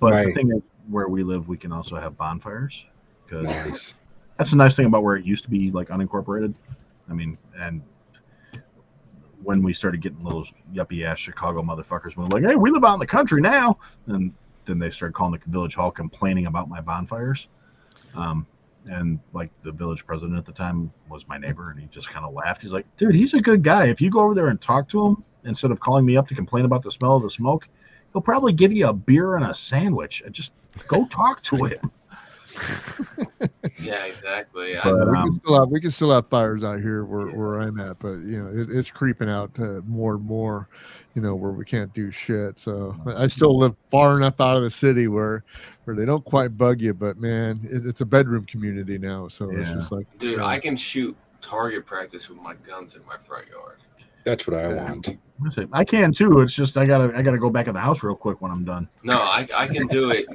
Right. the thing is, where we live, we can also have bonfires because Nice. that's the nice thing about where it used to be like unincorporated. I mean, and when we started getting little yuppie ass Chicago motherfuckers, we were like, hey, we live out in the country now. And then they started calling the village hall complaining about my bonfires. And like the village president at the time was my neighbor, and he just kind of laughed. He's like, dude, he's a good guy. If you go over there and talk to him instead of calling me up to complain about the smell of the smoke, he'll probably give you a beer and a sandwich. Just go talk to him. Yeah, exactly. But, we can still have fires out here where I'm at, but it's creeping out more and more, where we can't do shit. So I still live far enough out of the city where they don't quite bug you, but man, it's a bedroom community now. So it's just like, Dude, I can shoot target practice with my guns in my front yard. That's what I want. I can too. It's just I gotta go back in the house real quick when I'm done. No, I can do it.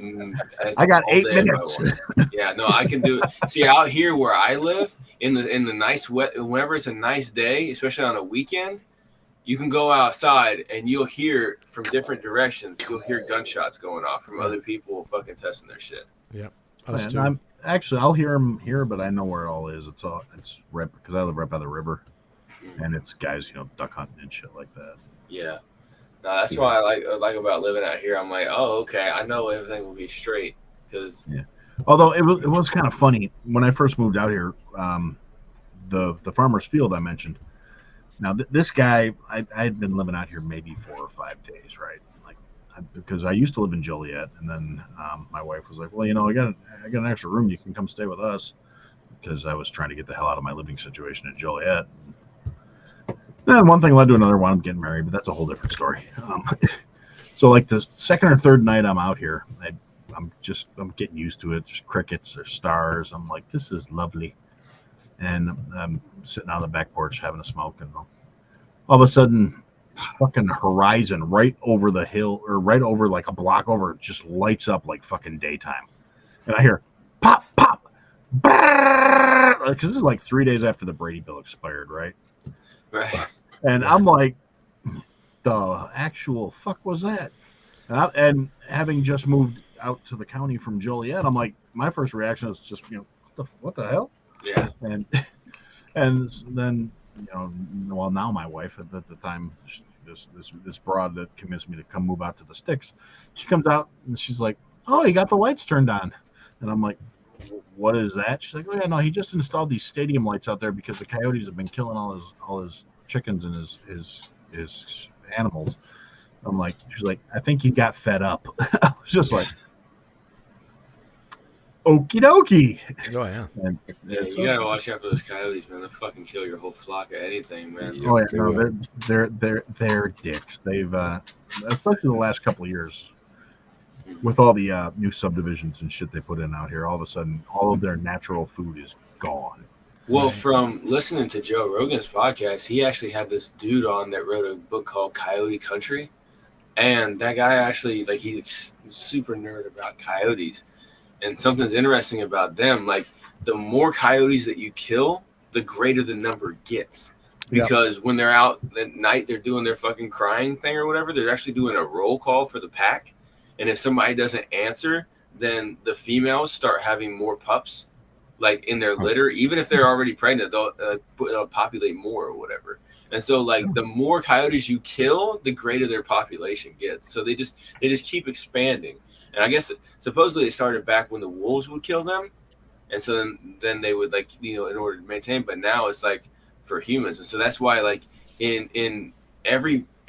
I got all 8 day if I minutes. want. Yeah, no, I can do it. See, out here where I live, in the nice whenever it's a nice day, especially on a weekend, you can go outside and you'll hear from different directions. You'll hear gunshots going off from other people fucking testing their shit. Us And too. I'll hear them here, but I know where it all is. It's right because I live right by the river, and it's guys, duck hunting and shit like that. Yeah. No, that's why I like about living out here. I'm like, oh, okay, I know everything will be straight because Although it was kind of funny when I first moved out here, the farmer's field I mentioned. Now this guy, I had been living out here maybe 4 or 5 days, right? Like because I used to live in Joliet, and then my wife was like, well, I got an extra room. You can come stay with us, because I was trying to get the hell out of my living situation in Joliet. Then one thing led to another. One, I'm getting married, but that's a whole different story. So like the second or third night I'm out here, I'm getting used to it. There's crickets, there's stars. I'm like, this is lovely. And I'm sitting on the back porch having a smoke, and all of a sudden, fucking horizon right over the hill, or right over like a block over, just lights up like fucking daytime. And I hear pop, pop, because this is like 3 days after the Brady bill expired, right? right. And I'm like, the actual fuck was that? And having just moved out to the county from Joliet, I'm like, my first reaction is just, what the hell? Yeah. And and then, well, now my wife at the time, this broad that convinced me to come move out to the sticks, she comes out and she's like, "Oh, you got the lights turned on," and I'm like, "What is that?" She's like, "Oh yeah, no, he just installed these stadium lights out there because the coyotes have been killing all his chickens and his animals." I'm like, she's like, "I think he got fed up." I was just like, okie dokie. Oh yeah. And Yeah, you gotta watch out for those coyotes, man. They'll fucking kill your whole flock of anything, man. Oh yeah, no, they're dicks. They've especially the last couple of years with all the new subdivisions and shit they put in out here. All of a sudden, all of their natural food is gone. Well, from listening to Joe Rogan's podcast, he actually had this dude on that wrote a book called Coyote Country, and that guy actually, like, he's super nerd about coyotes. And something's interesting about them, like the more coyotes that you kill, the greater the number gets. Because when they're out at night, they're doing their fucking crying thing or whatever. They're actually doing a roll call for the pack. And if somebody doesn't answer, then the females start having more pups, like in their litter. Even if they're already pregnant, they'll populate more or whatever. And so, like, the more coyotes you kill, the greater their population gets. So they just keep expanding. And I guess supposedly it started back when the wolves would kill them. And so then they would, like, in order to maintain. But now it's like for humans. And so that's why, like, in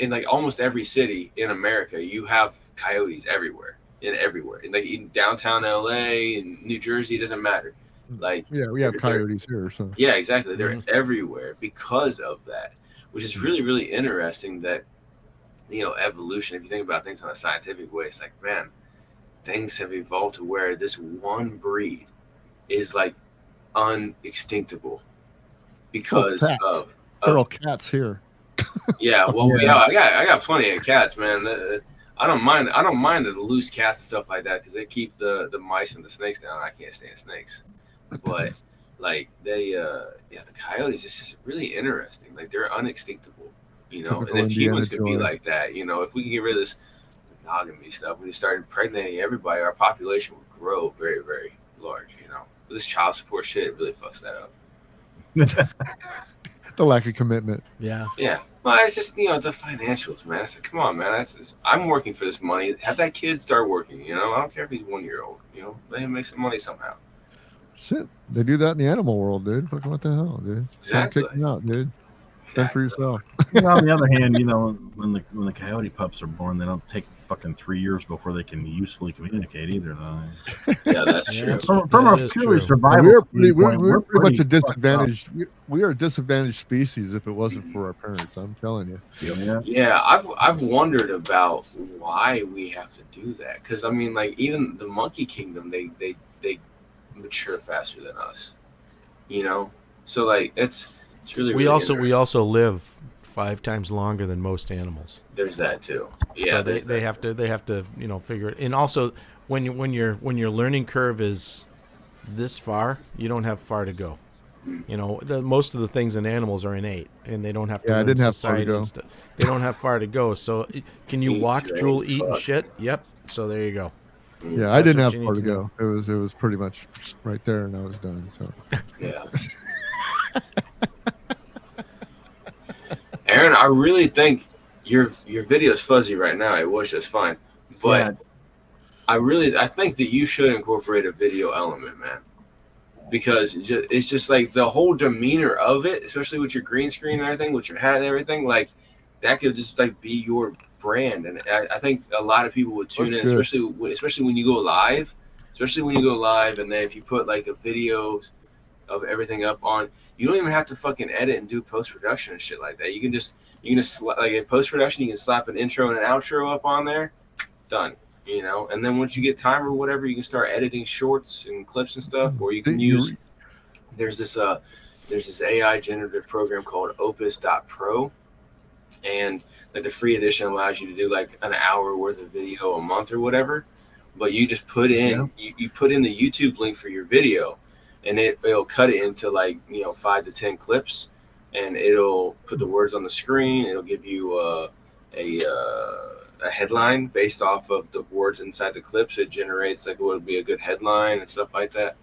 like almost every city in America, you have coyotes everywhere. And like in downtown LA and New Jersey, it doesn't matter. Like, yeah, we have coyotes here. So yeah, exactly. They're everywhere because of that, which is really, really interesting that, evolution, if you think about things in a scientific way, it's like, man, things have evolved to where this one breed is like unextinctable because of feral cats here. Yeah, well, yeah, I got plenty of cats, man. I don't mind the loose cats and stuff like that because they keep the mice and the snakes down. I can't stand snakes, but like the coyotes, it's just really interesting. Like, they're unextinctable, Typical and if humans could be Indiana like that, if we can get rid of this monogamy stuff, when we start impregnating everybody, our population would grow very, very large, But this child support shit really fucks that up. The lack of commitment. Yeah. Yeah. Well, it's just, the financials, man. It's like, come on, man. I'm working for this money. Have that kid start working, I don't care if he's 1 year old, let him make some money somehow. Shit. They do that in the animal world, dude. Fucking what the hell, dude? Exactly. Kick them out, dude. Fend for yourself. On the other hand, when the coyote pups are born, they don't take fucking 3 years before they can usefully communicate either, though. Yeah, that's true. From a purely survival we're pretty much a disadvantaged. We are a disadvantaged species if it wasn't for our parents. I'm telling you. Yeah, I've wondered about why we have to do that. Because, I mean, like, even the monkey kingdom, they mature faster than us, So, like, it's really, we really also live 5 times longer than most animals. There's that too. Yeah, so they have to figure it. And also, when your learning curve is this far, you don't have far to go. Most of the things in animals are innate, and they don't have to learn society and stuff. They don't have far to go. So, can you walk, drool, eat, and shit? Yep. So there you go. Yeah, I didn't have far to go. It was pretty much right there, and I was done. So yeah. Aaron, I really think your video is fuzzy right now. It was just fine, but I think that you should incorporate a video element, man, because it's just like the whole demeanor of it, especially with your green screen and everything, with your hat and everything, like that could just like be your brand. And I think a lot of people would tune in, especially when you go live, and then if you put like a video of everything up on. You don't even have to fucking edit and do post-production and shit like that. You can just like in post-production, you can slap an intro and an outro up on there, done, and then once you get time or whatever, you can start editing shorts and clips and stuff, or you can use, there's this AI generative program called Opus.pro, and like the free edition allows you to do like an hour worth of video a month or whatever, but you just put in, you put in the YouTube link for your video, and it'll cut it into like 5 to 10 clips, and it'll put the words on the screen. It'll give you a headline based off of the words inside the clips. It generates like what would be a good headline and stuff like that.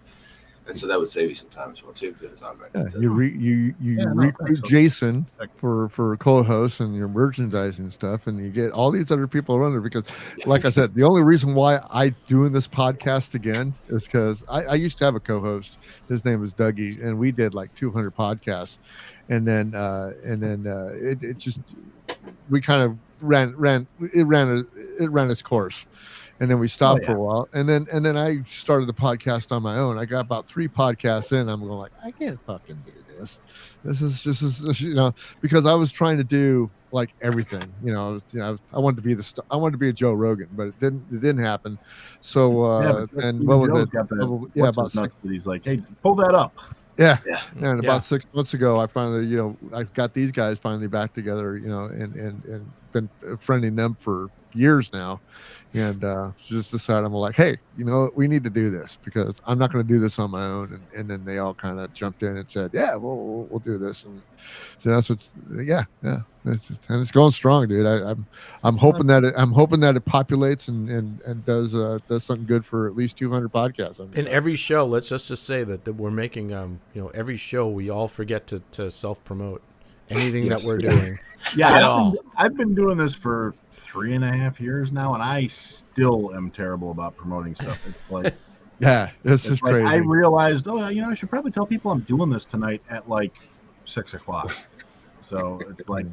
And so that would save you some time as well too, because it's on record. You recruit Jason for co-hosts and your merchandising stuff, and you get all these other people around there. Because, like I said, the only reason why I doing this podcast again is because I used to have a co-host. His name was Dougie, and we did like 200 podcasts, and then it just we kind of ran its course. And then we stopped for a while, and then I started the podcast on my own. I got about 3 podcasts in. I'm going like, I can't fucking do this. This is just because I was trying to do like everything. I wanted to be I wanted to be a Joe Rogan, but it didn't happen. So and what was it? About 6. He's like, hey, pull that up. Yeah. And about 6 months ago, I finally, I got these guys finally back together, and been friending them for years now. And just decided, I'm like, hey, we need to do this because I'm not going to do this on my own. And then they all kind of jumped in and said, yeah, we'll do this. And so that's what, and it's going strong, dude. I'm hoping that it populates and does something good for at least 200 podcasts. In every show, let's just say that we're making, every show we all forget to self promote anything that we're doing. Yeah, I've been doing this for 3.5 years now, and I still am terrible about promoting stuff. It's like, this is crazy. I realized, I should probably tell people I'm doing this tonight at like 6 o'clock. So it's like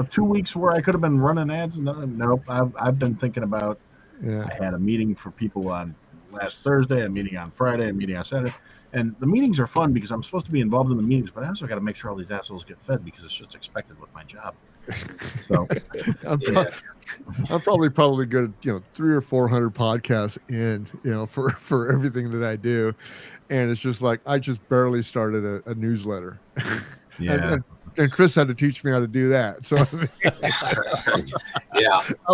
2 weeks where I could have been running ads. Nope. I've been thinking about. I had a meeting for people on last Thursday, a meeting on Friday, a meeting on Saturday. And the meetings are fun because I'm supposed to be involved in the meetings, but I also got to make sure all these assholes get fed because it's just expected with my job. So I'm probably good at 300 or 400 podcasts in for everything that I do, and it's just like I just barely started a newsletter. And Chris had to teach me how to do that. So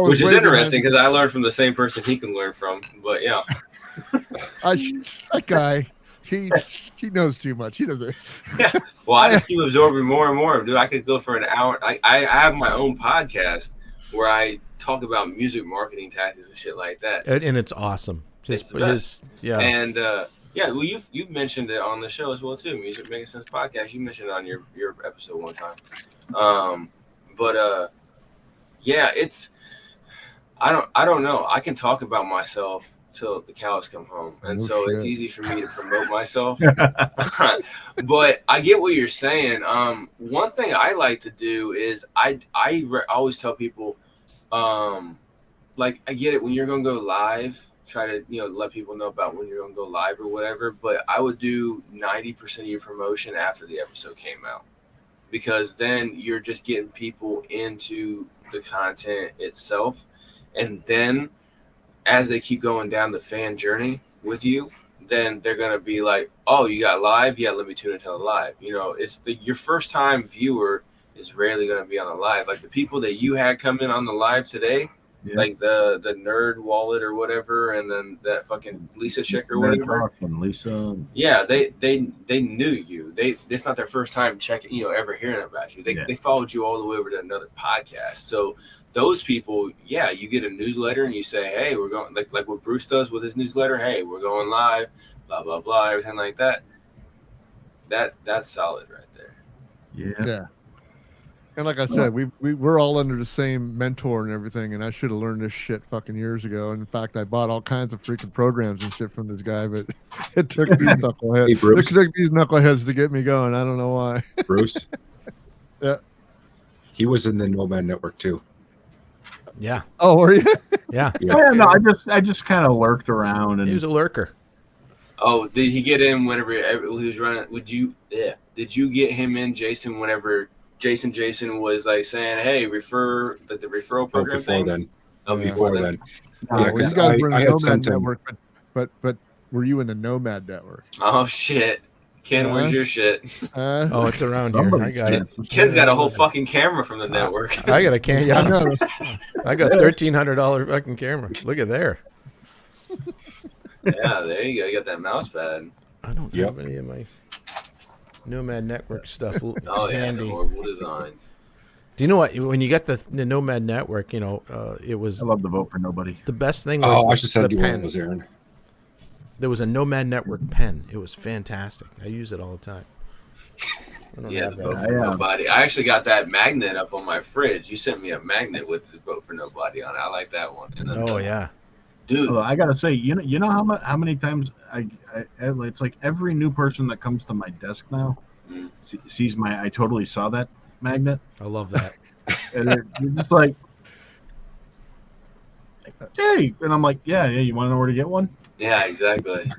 which is interesting because I learned from the same person he can learn from. But that guy. He knows too much. He doesn't. Well, I just keep absorbing more and more. Dude, I could go for an hour. I have my own podcast where I talk about music marketing tactics and shit like that. And it's awesome. And well, you've mentioned it on the show as well too. Music Making Sense podcast. You mentioned it on your episode one time. It's I don't know. I can talk about myself till the cows come home, and it's easy for me to promote myself. But I get what you're saying. One thing I like to do is I always tell people, like, I get it when you're gonna go live, try to let people know about when you're gonna go live or whatever. But I would do 90% of your promotion after the episode came out, because then you're just getting people into the content itself, and then as they keep going down the fan journey with you, then they're going to be like, oh, you got live? Yeah, let me tune into the live. It's your first time viewer is rarely going to be on the live. Like the people that you had come in on the live today, like the nerd wallet or whatever, and then that fucking Lisa chick or whatever. Lisa. Yeah, they knew you. It's not their first time checking, ever hearing about you. They followed you all the way over to another podcast. So those people, you get a newsletter and you say, hey, we're going, like what Bruce does with his newsletter. Hey, we're going live, blah, blah, blah, everything like that. That's solid right there. Yeah. And like I said, we're all under the same mentor and everything, and I should have learned this shit fucking years ago. And in fact, I bought all kinds of freaking programs and shit from this guy, but it took these knuckleheads. It took these knuckleheads to get me going. I don't know why. Bruce? Yeah. He was in the Nomad Network too. Yeah. Oh, were you? Yeah. No, I just kind of lurked around, and he was a lurker. Oh, did he get in whenever he was running? Did you get him in, Jason, whenever Jason was like saying, hey, refer the referral program thing? Before then. Yeah, because you guys were in the Nomad Network, but were you in the Nomad Network? Oh shit. Ken, where's your shit? Oh, it's around here. I got it. Ken's got a whole fucking camera from the network. I got a camera. Yeah, I got $1,300 fucking camera. Look at there. Yeah, there you go. You got that mouse pad. I don't have any of my Nomad Network stuff handy. The horrible designs. Do you know what? When you got the Nomad Network, it was I love the vote for nobody. the best thing. Oh, I Was should the send you one pen. of those, Aaron. There was a Nomad Network pen. It was fantastic. I use it all the time. I don't Yeah, have the that. vote for nobody. I actually got that magnet up on my fridge. You sent me a magnet with the vote for nobody on it. I like that one. And then Oh yeah. dude. Although I gotta say, you know how many times I it's like every new person that comes to my desk now sees my I totally saw that magnet, I love that. and you're just like, hey, and I'm like, yeah, you want to know where to get one? Yeah, exactly.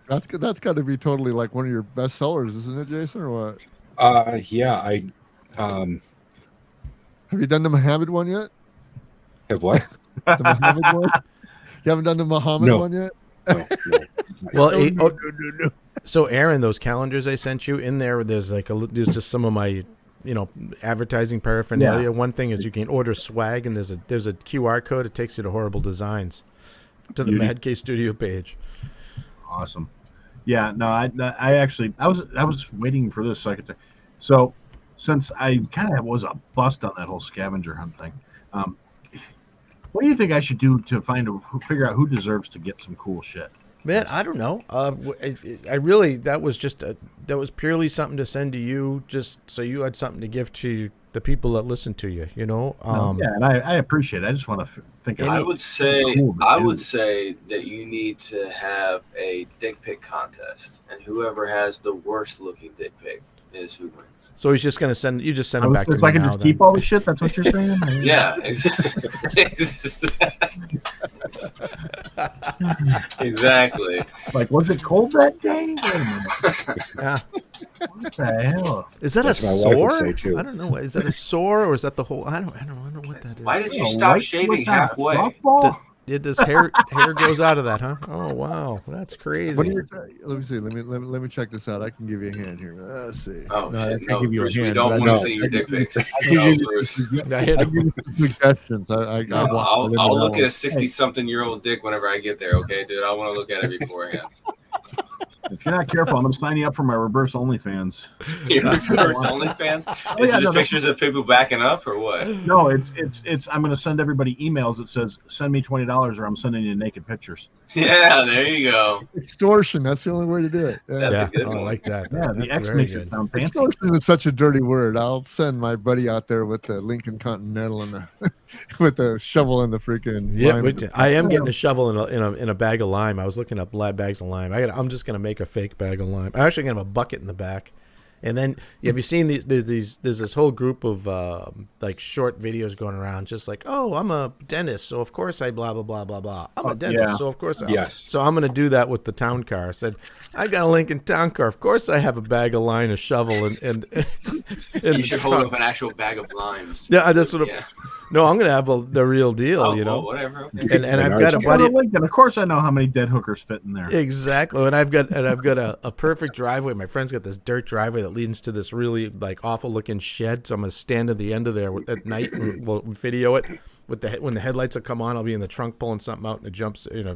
That's got to be totally like one of your best sellers, isn't it, Jason, or what? Yeah, I Have you done the Muhammad one yet? have what? The Muhammad one? You haven't done the Muhammad No. one yet? No. Well, No. so Aaron, those calendars I sent you in there's there's just some of my advertising paraphernalia. Yeah. One thing is you can order swag, and there's a QR code. It takes you to Horrible Designs, to the MaddK Studio page. Awesome. Yeah, no, I actually I was waiting for this so I could. So since I kind of was a bust on that whole scavenger hunt thing, what do you think I should do to figure out who deserves to get some cool shit? Man, I don't know. I really that was purely something to send to you, just so you had something to give to the people that listen to you. Yeah, and I appreciate it. I just want to think of I would say cool to do. that you need to have a dick pic contest, and whoever has the worst looking dick pic is who wins. So he's just gonna send them back to so me I can now. just keep all the shit. That's what you're saying? Yeah, exactly. Like, was it cold that day? Wait a minute. Yeah. What the hell? Is that That's a what my wife would sore? say, too. I don't know. Is that a sore or is that the whole? I don't know what that is. Why did you A stop white- shaving what's that, a halfway? softball? Does hair grows out of that, huh? Oh wow, that's crazy. What do you? Let me see. Let me check this out. I can give you a hand here. Let's see. Oh No, I shit! can't No, give you a Bruce, we hand, don't but I want to know- see your dick pics. give No, you- Bruce. I give you some suggestions. I'll look at a 60-something-year-old dick whenever I get there. Okay, dude. I want to look at it beforehand. If you're not careful, I'm signing up for my reverse OnlyFans. Your reverse OnlyFans? Is it just pictures of people backing up or what? No, it's. I'm going to send everybody emails that says, "Send me $20," or I'm sending you naked pictures. Yeah, there you go. Extortion. That's the only way to do it. That's Yeah, a good I one. like that. Yeah, the That's X very makes good. it sound fancy. Extortion is such a dirty word. I'll send my buddy out there with the Lincoln Continental and the with the shovel and the freaking. Yeah, lime. I am getting a shovel in a bag of lime. I was looking up bags of lime. I'm just gonna make a fake bag of lime. I'm actually gonna have a bucket in the back. And then have you seen these? There's this whole group of like short videos going around, just like, oh, I'm a dentist, so of course I blah blah blah blah blah. I'm a dentist, yeah. so of course I. Yes. So I'm gonna do that with the town car. I said, I got a Lincoln Town car. Of course I have a bag of lime, a shovel, and You should hold up an actual bag of limes. Yeah, that's what. Yeah. No, I'm gonna have the real deal. Oh, you know. well, whatever. Okay. And I've got a Menards buddy. Lincoln. Of course, I know how many dead hookers fit in there. Exactly, and I've got a perfect driveway. My friend's got this dirt driveway that leads to this really like awful looking shed. So I'm gonna stand at the end of there at night and we'll video it with when the headlights will come on. I'll be in the trunk pulling something out in a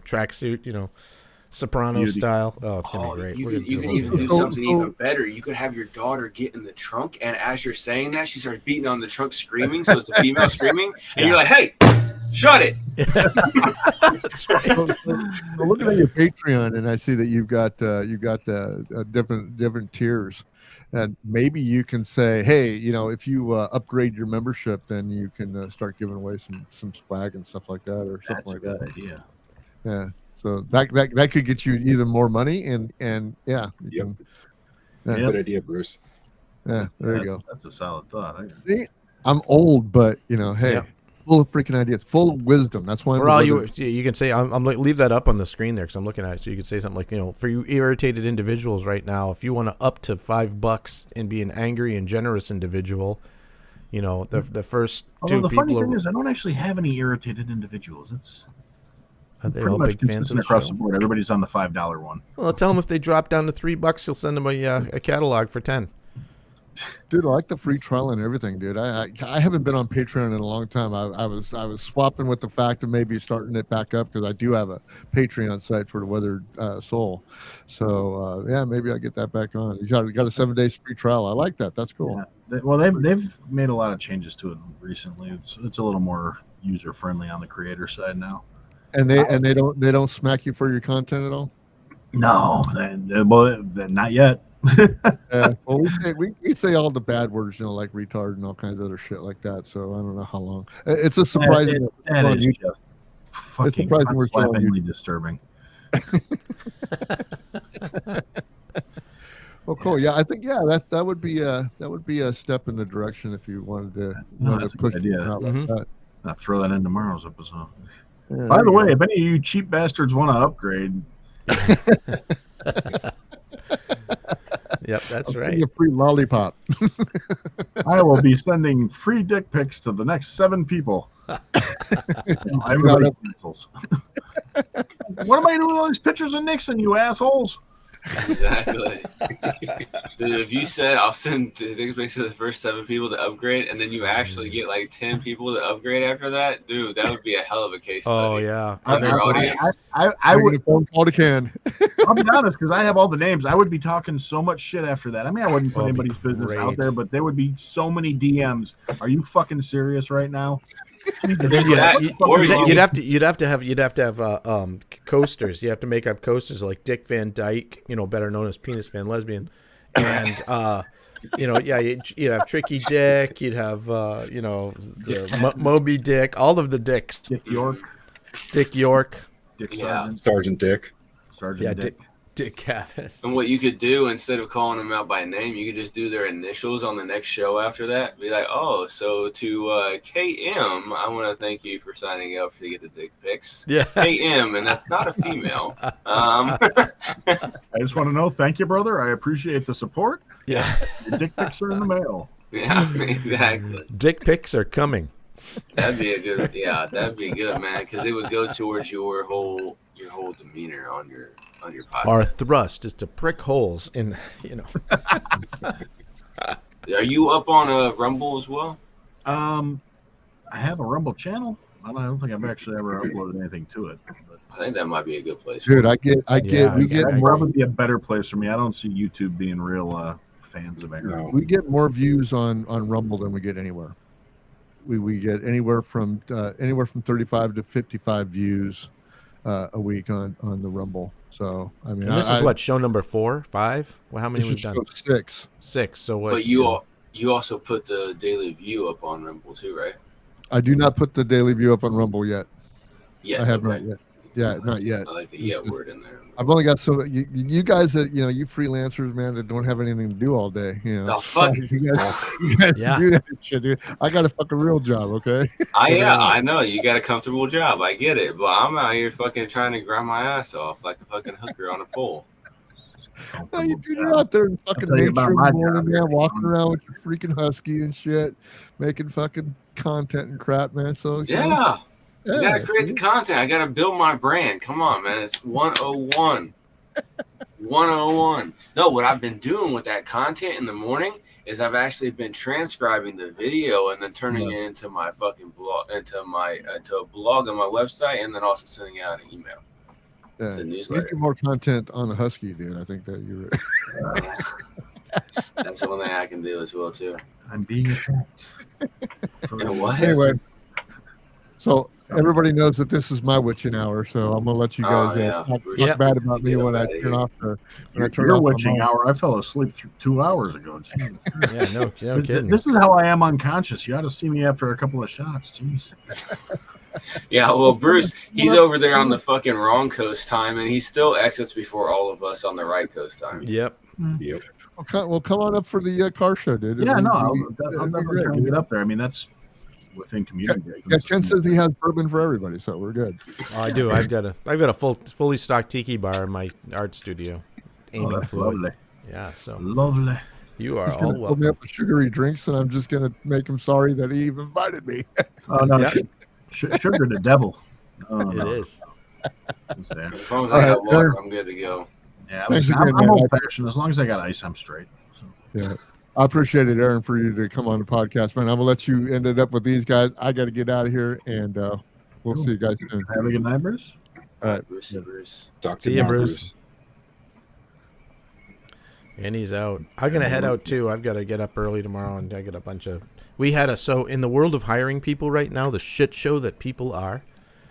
tracksuit, soprano Beauty. style. Oh, it's gonna be great. You We're could, gonna you do could a even little do something even better. You could have your daughter get in the trunk, and as you're saying that, she starts beating on the trunk, screaming. So it's the female screaming, and you're like, "Hey, shut it!" That's right. So looking at your Patreon, and I see that you've got different tiers, and maybe you can say, hey, if you upgrade your membership, then you can start giving away some swag and stuff like that, or something That's a like good that. idea. Yeah. So that could get you even more money, and yeah, you Good Yep. idea, Bruce. there you go. That's a solid thought. See, I'm old, but hey. Yeah. Full of freaking ideas, full of wisdom. That's why For all you can say, I'm like, leave that up on the screen there because I'm looking at it. So you can say something like, for you irritated individuals right now, if you want to up to $5 and be an angry and generous individual, the first Although two the funny people thing are. is, I don't actually have any irritated individuals. It's Are they pretty all much big fans of consistent the across show? the board. Everybody's on the $5 one. Well, tell them if they drop down to $3, you'll send them a catalog for 10. Dude, I like the free trial and everything, dude. I haven't been on Patreon in a long time. I was swapping with the fact of maybe starting it back up because I do have a Patreon site for the Weathered Soul. So yeah, maybe I'll get that back on. You got a 7 days free trial. I like that. That's cool. Yeah. They've made a lot of changes to it recently. It's a little more user friendly on the creator side now. And they don't smack you for your content at all. No, not yet. Well, we say all the bad words, like retard and all kinds of other shit like that. So I don't know how long. It's a surprising. That is just fucking surprising we're still on slappingly disturbing. Well, cool. Yeah, I think that would be a step in the direction if you wanted to, That's a push good idea. it out like that. I'll throw that in tomorrow's episode. Yeah, By the way, go. if any of you cheap bastards want to upgrade, Yep, that's I'll give right. you a free lollipop. I will be sending free dick pics to the next 7 people. Everybody cancels. What am I doing with all these pictures of Nixon, you assholes? Exactly. Dude, if you said I'll send dick pics to the first 7 people to upgrade, and then you actually get like 10 people to upgrade after that, dude, that would be a hell of a case study. Oh yeah. On their audience. I would. A phone call to Ken. I'll be honest, because I have all the names. I would be talking so much shit after that. I mean, I wouldn't put That'd be anybody's business great. out there, but there would be so many DMs. Are you fucking serious right now? There's Yeah, that, you- or you'd have to have coasters. You have to make up coasters like Dick Van Dyke, better known as Penis Van Lesbian, and you'd have Tricky Dick. You'd have Moby Dick. All of the dicks. Dick York, Dick York. Dick Yeah. Sergeant Dick. Sergeant Dick. Dick Cavus. And what you could do, instead of calling them out by name, you could just do their initials on the next show after that. Be like, oh, so to KM, I want to thank you for signing up to get the dick pics. Yeah. KM, and that's not a female. I just want to know, thank you, brother. I appreciate the support. Yeah. Your dick pics are in the mail. Yeah, exactly. Dick pics are coming. That'd be good, man, because it would go towards your whole demeanor on your podcast. Our thrust is to prick holes in, Are you up on Rumble as well? I have a Rumble channel. I don't think I've actually ever uploaded anything to it. But I think that might be a good place. Dude, for it. we get that'd more, probably be a better place for me. I don't see YouTube being real fans of Aaron. No. we get more views on Rumble than we get anywhere. We get anywhere from 35 to 55 views a week on the Rumble. So I mean, And this is what, show number 4, 5? Well, how many this we've is done? show 6. 6. So what? But you also put the daily view up on Rumble too, right? I do not put the daily view up on Rumble yet. Yes, I have okay. not yet. Yeah, not yet. I like the yet word in there. I've only got you guys that you freelancers, man, that don't have anything to do all day. The fuck? You guys Yeah. do that shit, dude. I got a fucking real job, okay? I know you got a comfortable job. I get it, but I'm out here fucking trying to grind my ass off like a fucking hooker on a pole. No, you're out there in fucking tell you nature about in my the morning, job. man, walking around with your freaking husky and shit, making fucking content and crap, man. So Yeah. I gotta create see? the content. I gotta build my brand. Come on, man. It's 101. 101. No, what I've been doing with that content in the morning is I've actually been transcribing the video and then turning it into my fucking blog, into a blog on my website, and then also sending out an email. Yeah. It's a You newsletter. get more content on the husky, dude. I think that you're. That's the one thing I can do as well too. I'm being attacked. You know what? Anyway, so everybody knows that this is my witching hour, so I'm gonna let you guys talk Yep. bad about me Get when I up outta turn here. off the. Your witching hour. I fell asleep 2 hours ago. Jeez. Yeah, no kidding. This is how I am unconscious. You ought to see me after a couple of shots. Jeez. Yeah, well, Bruce, he's over there on the fucking wrong coast time, and he still exits before all of us on the right coast time. Yep. Yep. Well, come on up for the car show, dude. Yeah, no, I'll It'd be definitely try great. to get up there. I mean, that's within community. Yeah, Ken says he has bourbon for everybody, so we're good. Oh, I do. I've got a fully stocked tiki bar in my art studio. Aiming that's fluid. lovely. Yeah, so Lovely. you are He's all gonna fill me welcome. up with sugary drinks, and I'm just gonna make him sorry that he even invited me. Oh no, Yeah. sugar the devil. Oh, It no. is. It's there. As long as All I got right, water, Aaron. I'm good to go. Yeah, Thanks I'm, again, I'm man. old fashioned. As long as I got ice, I'm straight. So. Yeah, I appreciate it, Aaron, for you to come on the podcast, man. I'm gonna let you end it up with these guys. I got to get out of here, and we'll Cool. see you guys soon. Have a good night, Bruce. All right. Bruce. Talk to See you ya, now, Bruce. And he's out. I'm gonna head out too. I've got to get up early tomorrow, and I got a bunch of. We had a so in the world of hiring people right now, the shit show that people are.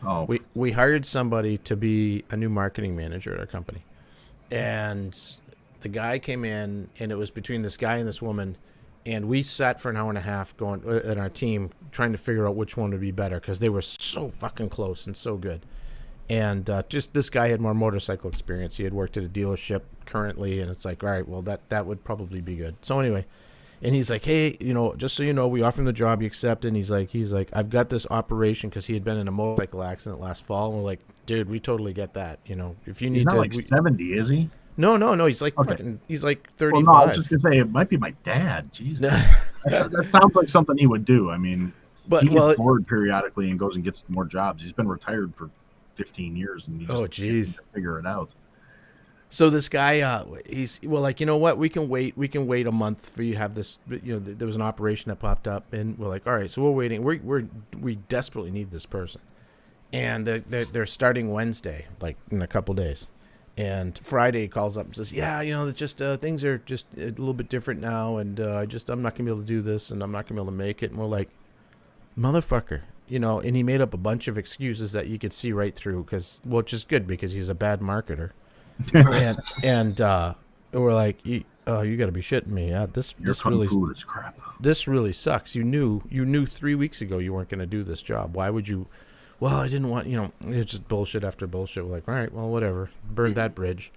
Oh, We hired somebody to be a new marketing manager at our company, and the guy came in, and it was between this guy and this woman, and we sat for an hour and a half going in our team trying to figure out which one would be better because they were so fucking close and so good. And just this guy had more motorcycle experience. He had worked at a dealership currently, and it's like, all right, well, that would probably be good. So anyway, and he's like, hey, just so you know, we offer him the job, he accepted. And he's like, I've got this operation because he had been in a motorcycle accident last fall. And we're like, dude, we totally get that. If you need he's not to, like 70, is he? no, he's like Okay. fucking, he's like Well, 35. no, I was just gonna say it might be my dad. Jesus, that sounds like something he would do. I mean, but he gets bored periodically and goes and gets more jobs. He's been retired for 15 years, and he just geez, can't figure it out. So this guy, he's like, you know what? We can wait a month for you to have this. There was an operation that popped up, and we're like, all right, so we're waiting. We desperately need this person, and they're starting Wednesday, like in a couple days. And Friday he calls up and says, yeah, just things are just a little bit different now, and I'm not gonna be able to do this, and I'm not gonna be able to make it. And we're like, motherfucker. And he made up a bunch of excuses that you could see right through, which is good because he's a bad marketer. and we're like, you got to be shitting me. This really food is crap. This really sucks. You knew 3 weeks ago you weren't going to do this job. Why would you? Well, I didn't want. It's just bullshit after bullshit. We're like, all right, well, whatever. Burned that bridge.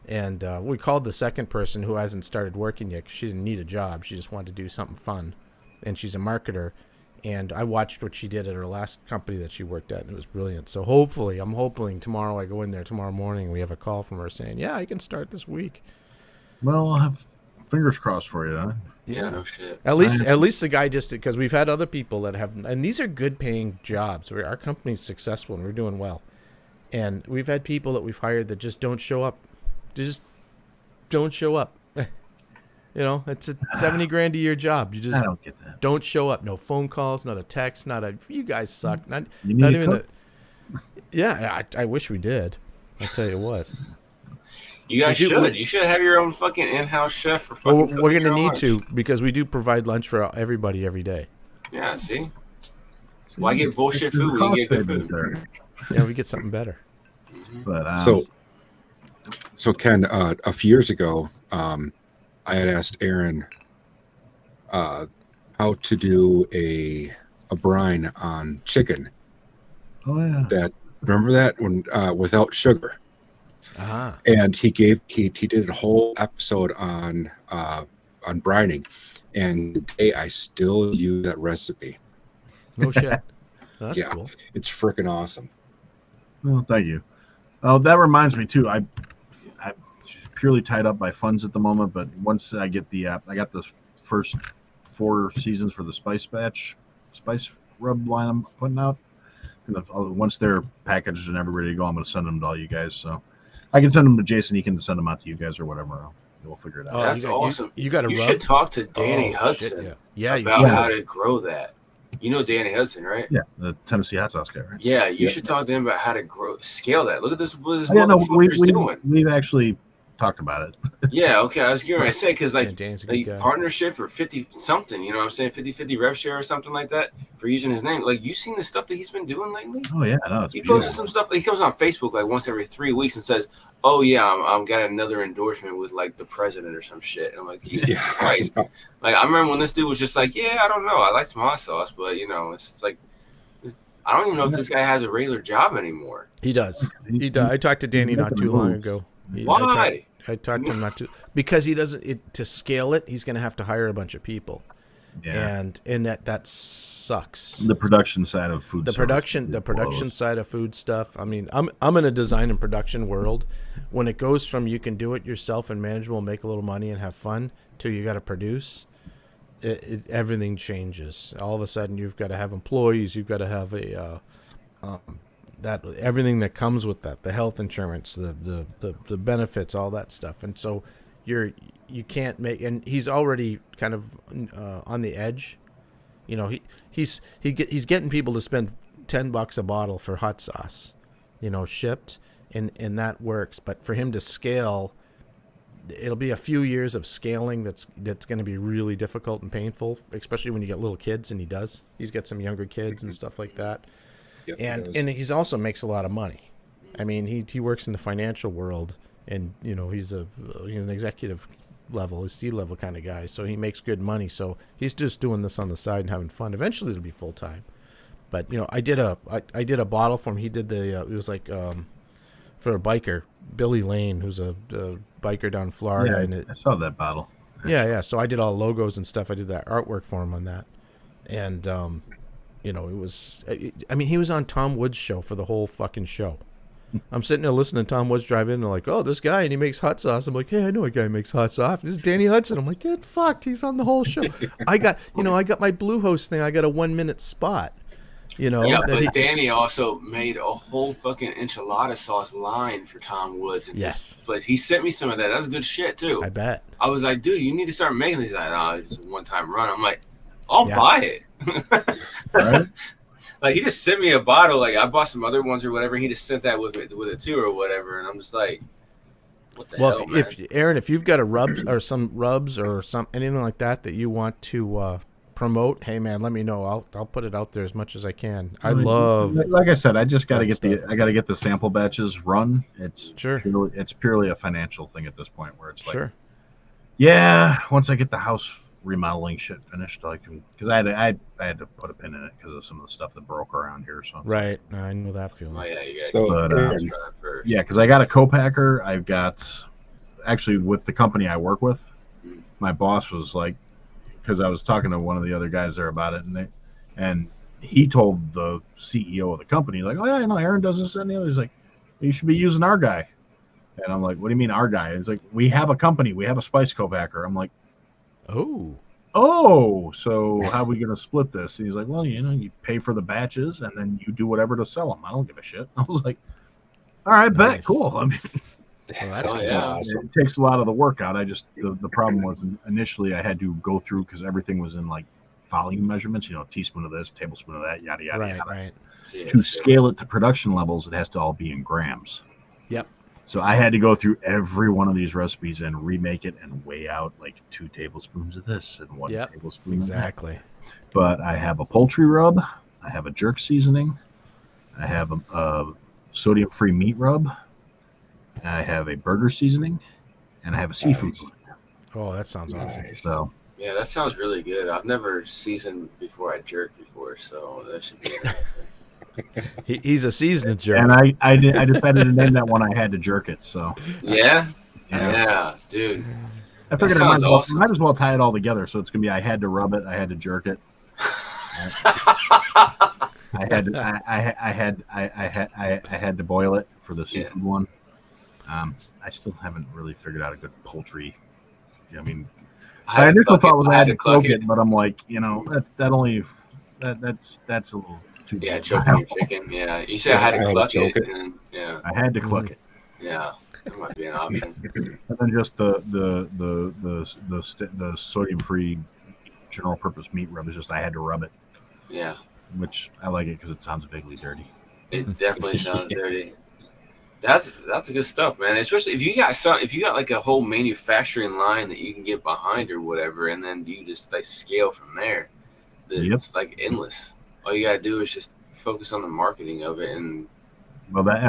And we called the second person who hasn't started working yet 'cause she didn't need a job. She just wanted to do something fun, and she's a marketer. And I watched what she did at her last company that she worked at, and it was brilliant. So hopefully, I'm hoping tomorrow I go in there tomorrow morning, we have a call from her saying, yeah, I can start this week. Well, I'll have fingers crossed for you, huh? Yeah, no shit. At least the guy just, because we've had other people that have, and these are good paying jobs. Our company's successful and we're doing well. And we've had people that we've hired that just don't show up. They just don't show up. It's a $70,000 a year job. You just I don't get that. don't show up. No phone calls, not a text, you guys suck. Not You even yeah, I wish we did. I'll tell you what. You guys should. You should have your own fucking in-house chef for fucking Well, we're cooking going to your need lunch. to because we do provide lunch for everybody every day. Yeah, see? Why get bullshit food when you get good food? There. Yeah, we get something better. But So Ken, a few years ago, I had asked Aaron how to do a brine on chicken. oh yeah, Remember that when without sugar. Ah. And he did a whole episode on brining, and today I still use that recipe. No shit. That's Yeah. cool. It's freaking awesome. well, thank you. Oh, that reminds me too. I'm purely tied up by funds at the moment, but once I get I got the first 4 seasons for the spice rub line I'm putting out. And once they're packaged and everybody to go, I'm going to send them to all you guys. So I can send them to Jason. He can send them out to you guys or whatever. We'll figure it out. Oh, That's awesome. You got to You rub. should talk to Danny Oh, Hudson shit, yeah, you about should. how to grow that. You know Danny Hudson, right? Yeah, the Tennessee hot sauce guy, right? Yeah, you should talk to him about how to scale that. Look at what this Yeah, no, motherfucker's doing. we've actually talked about it. Yeah, okay. I was going to say, because Yeah, like Danny's a good guy. partnership or 50 something, you know what I'm saying? 50-50 rev share or something like that for using his name. Like, you seen the stuff that he's been doing lately? Oh yeah, no, it's He beautiful. posted some stuff. He comes on Facebook like once every 3 weeks and says, "Oh yeah, I'm got another endorsement with like the president or some shit." And I'm like, Jesus Christ! Like I remember when this dude was just like, "Yeah, I don't know, I like some hot sauce, but it's like I don't even know if this guy has a regular job anymore." He does. He does. I talked to Danny not too long ago. Why? I talked to him not to because he doesn't to scale it. He's going to have to hire a bunch of people, Yeah, and that sucks. the production side of food. The production side of food stuff. I mean, I'm in a design and production world. When it goes from you can do it yourself and manageable, make a little money and have fun, to you got to produce, everything changes. All of a sudden, you've got to have employees. You've got to have that everything that comes with that, the health insurance, the benefits, all that stuff. And so you can't make. And he's already kind of on the edge. He's getting people to spend $10 a bottle for hot sauce, shipped, and that works. But for him to scale, it'll be a few years of scaling that's going to be really difficult and painful, especially when you get little kids, and he's got some younger kids and stuff like that. Yep, And he's also makes a lot of money. I mean, he works in the financial world, and he's an executive level, a C-level kind of guy, so he makes good money. So he's just doing this on the side and having fun. Eventually it'll be full time. But I did a bottle for him. He did it was like for a biker, Billy Lane, who's a biker down in Florida. Yeah, I saw that bottle. Yeah. So I did all logos and stuff. I did that artwork for him on that, and it was. I mean, he was on Tom Woods' show for the whole fucking show. I'm sitting there listening to Tom Woods drive in, and they're like, "Oh, this guy, and he makes hot sauce." I'm like, "Hey, I know a guy who makes hot sauce. This is Danny Hudson." I'm like, "Get fucked. He's on the whole show." I got my Bluehost thing. I got a 1 minute spot. Yeah, but Danny also made a whole fucking enchilada sauce line for Tom Woods. And yes. But he sent me some of that. That's good shit, too. I bet. I was like, dude, you need to start making these. Like, oh, it's just a one-time run. I'm like, I'll buy it. Right? Like, he just sent me a bottle. Like, I bought some other ones or whatever. He just sent that with it, too, or whatever. And I'm just like, what the hell, man? Aaron, if you've got a rubs or some anything like that you want to promote, hey man, let me know. I'll put it out there as much as I can. I love, like I said, I just got to get the sample batches run. It's sure. It's purely a financial thing at this point, where it's like, sure. Yeah, once I get the house remodeling shit finished, I can, because I had to put a pin in it because of some of the stuff that broke around here. So right, I know that feeling. Oh yeah, you got yeah, because I got a co-packer. I've got, actually, with the company I work with, my boss was like, because I was talking to one of the other guys there about it, and he told the CEO of the company, like, "Oh yeah, I know Aaron does this and the other." He's like, "You should be using our guy." And I'm like, "What do you mean our guy?" He's like, "We have a company, we have a spice co-packer." I'm like, "Oh, so how are we gonna split this?" And he's like, "Well, you pay for the batches and then you do whatever to sell them. I don't give a shit." I was like, "All right, bet, cool." I mean, that's awesome. It takes a lot of the work out. The problem was initially I had to go through, because everything was in like volume measurements, teaspoon of this, tablespoon of that, yada yada yada. Right. To scale it to production levels, it has to all be in grams. Yep. So I had to go through every one of these recipes and remake it and weigh out like 2 tablespoons of this and 1 tablespoon exactly. of that. But I have a poultry rub, I have a jerk seasoning, I have a sodium-free meat rub, I have a burger seasoning, and I have a seafood one. Oh, that sounds awesome. So yeah, that sounds really good. I've never seasoned before I jerked before, so that should be interesting. He's a seasoned jerk. And I decided to name that one I Had to Jerk It. So yeah, dude. I figured I might as well tie it all together. So it's gonna be I had to rub it, I had to jerk it. I had to boil it for the seafood one. I still haven't really figured out a good poultry. I mean, my initial thought was I had to cook it, but I'm like, that's a little too. Yeah, choking your chicken. Yeah, you said I had to cluck it. And, yeah, I had to cluck it. Yeah, that might be an option. And then just the sodium-free general purpose meat rub is just I had to rub it. Yeah, which I like it because it sounds vaguely dirty. It definitely sounds dirty. That's good stuff, man. Especially if you got like a whole manufacturing line that you can get behind or whatever, and then you just like scale from there. It's like endless. All you gotta do is just focus on the marketing of it, and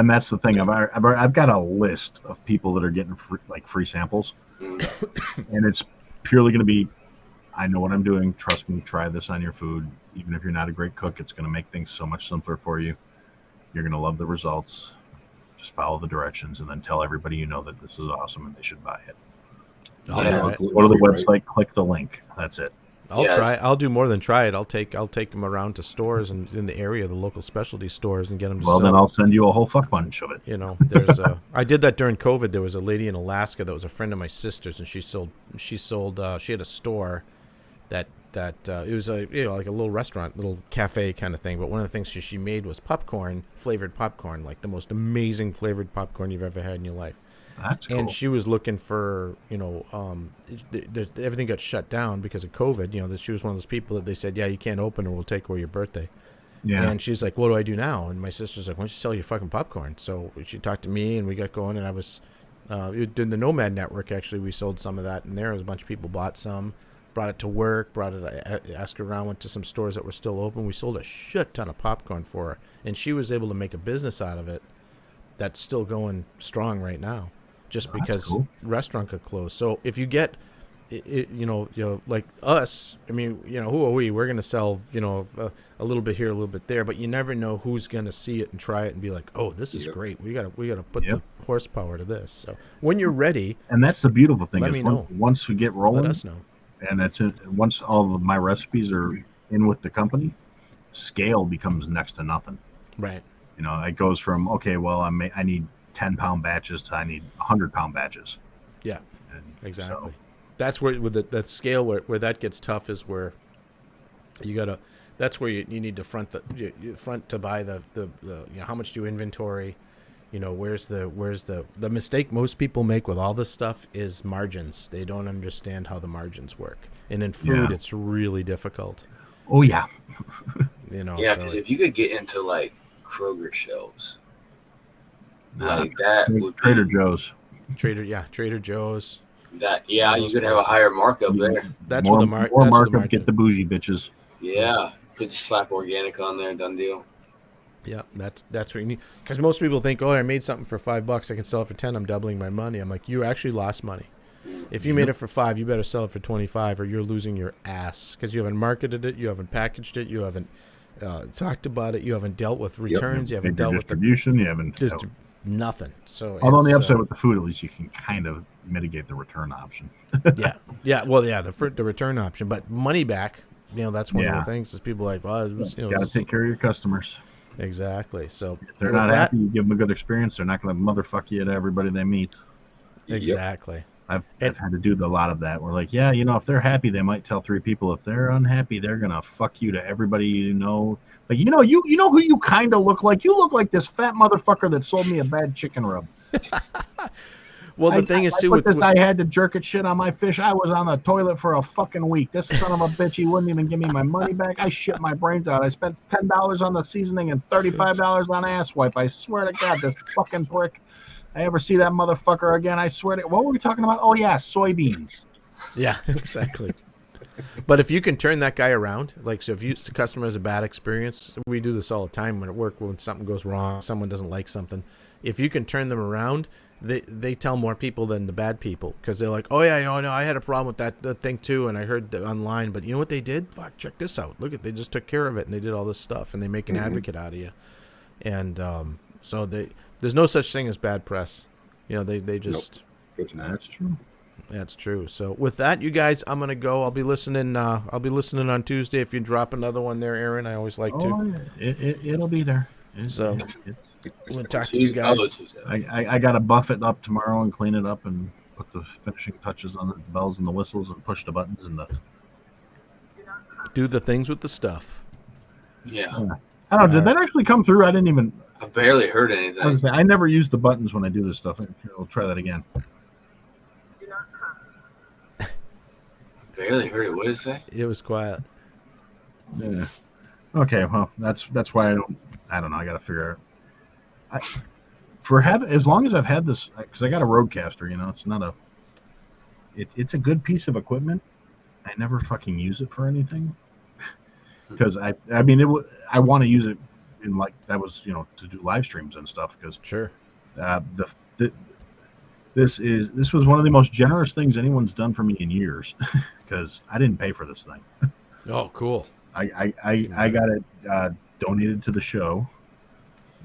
that's the thing. I've got a list of people that are getting free samples, and it's purely going to be, I know what I'm doing. Trust me. Try this on your food. Even if you're not a great cook, it's going to make things so much simpler for you. You're going to love the results. Just follow the directions, and then tell everybody that this is awesome and they should buy it. Go to the website, click the link. That's it. I'll try. I'll do more than try it. I'll take them around to stores and in the area, the local specialty stores, and get them to sell. Then I'll send you a whole fuck bunch of it. There's I did that during COVID. There was a lady in Alaska that was a friend of my sister's, and she had a store that it was like a little restaurant, little cafe kind of thing. But one of the things she made was flavored popcorn, like the most amazing flavored popcorn you've ever had in your life. That's cool. And she was looking for, everything got shut down because of COVID. That she was one of those people that they said, yeah, you can't open or we'll take away your birthday. Yeah. And she's like, what do I do now? And my sister's like, why don't you sell your fucking popcorn? So she talked to me and we got going, and In the Nomad Network, actually, we sold some of that, and there was a bunch of people bought some, brought it to work, asked around, went to some stores that were still open. We sold a shit ton of popcorn for her, and she was able to make a business out of it that's still going strong right now, just because cool. restaurant could close. So if you get, like us, I mean, who are we? We're going to sell, a little bit here, a little bit there, but you never know who's going to see it and try it and be like, oh, this is great. We got to put the horsepower to this. So when you're ready, and that's the beautiful thing. Let me know. Once we get rolling, let us know. And that's it. Once all of my recipes are in with the company, scale becomes next to nothing. Right. It goes from, okay, well, I need 10-pound batches to I need 100-pound batches. Yeah, exactly. That's where with that scale where that gets tough is where you gotta. That's where you need to front to buy the how much do you inventory. Where's the mistake most people make with all this stuff is margins. They don't understand how the margins work, and in food it's really difficult. Oh yeah. Because if you could get into like Kroger shelves, like that would Trader Joe's. Trader Joe's. You could have a higher markup there. That's more, where the more markup. Get the bougie bitches. Yeah, could just slap organic on there, done deal. Yeah, that's what you need. Because most people think, oh, I made something for $5, I can sell it for 10. I'm doubling my money. I'm like, you actually lost money. If you made it for $5, you better sell it for 25, or you're losing your ass because you haven't marketed it, you haven't packaged it, you haven't talked about it, you haven't dealt with returns, you haven't dealt with distribution, you haven't nothing. So, although on the upside with the food, at least you can kind of mitigate the return option. the return option, but money back. That's one of the things is people are like, well, you got to take care of your customers. Exactly. So if they're not happy, you give them a good experience. They're not going to motherfuck you to everybody they meet. Exactly. I've had to do a lot of that. We're like, if they're happy, they might tell 3 people. If they're unhappy, they're gonna fuck you to everybody you know. Like, you know who you kind of look like. You look like this fat motherfucker that sold me a bad chicken rub. Well, the thing is too with this, I had to jerk it shit on my fish. I was on the toilet for a fucking week. This son of a bitch, he wouldn't even give me my money back. I shit my brains out. I spent $10 on the seasoning and $35 on ass wipe. I swear to God, this fucking prick. I ever see that motherfucker again, I swear to. What were we talking about? Oh yeah, soybeans. Yeah, exactly. But if you can turn that guy around, like, so if the customer has a bad experience, we do this all the time when at work, when something goes wrong, someone doesn't like something. If you can turn them around, they tell more people than the bad people, because they're like, oh yeah, no, I had a problem with that thing too, and I heard online, but you know what they did? Fuck, check this out. Look they just took care of it, and they did all this stuff, and they make an advocate out of you. And so there's no such thing as bad press. They just. Nope. That's true. That's true. So with that, you guys, I'm gonna go. I'll be listening. I'll be listening on Tuesday. If you drop another one there, Aaron, I always like to. It'll be there. So I'm gonna talk to you guys. I gotta buff it up tomorrow and clean it up and put the finishing touches on the bells and the whistles and push the buttons and do the things with the stuff. Yeah. I don't know. Did that actually come through? I didn't even. I barely heard anything. I never use the buttons when I do this stuff. I'll try that again. Barely heard it. What did it say? It was quiet. Yeah. Okay. Well, that's why I don't know. I got to figure out. As long as I've had this, because I got a Rodecaster. It's not a. It's a good piece of equipment. I never fucking use it for anything. Because I want to use it in that was to do live streams and stuff, because sure this was one of the most generous things anyone's done for me in years, because I didn't pay for this thing. Oh, cool. I got it donated to the show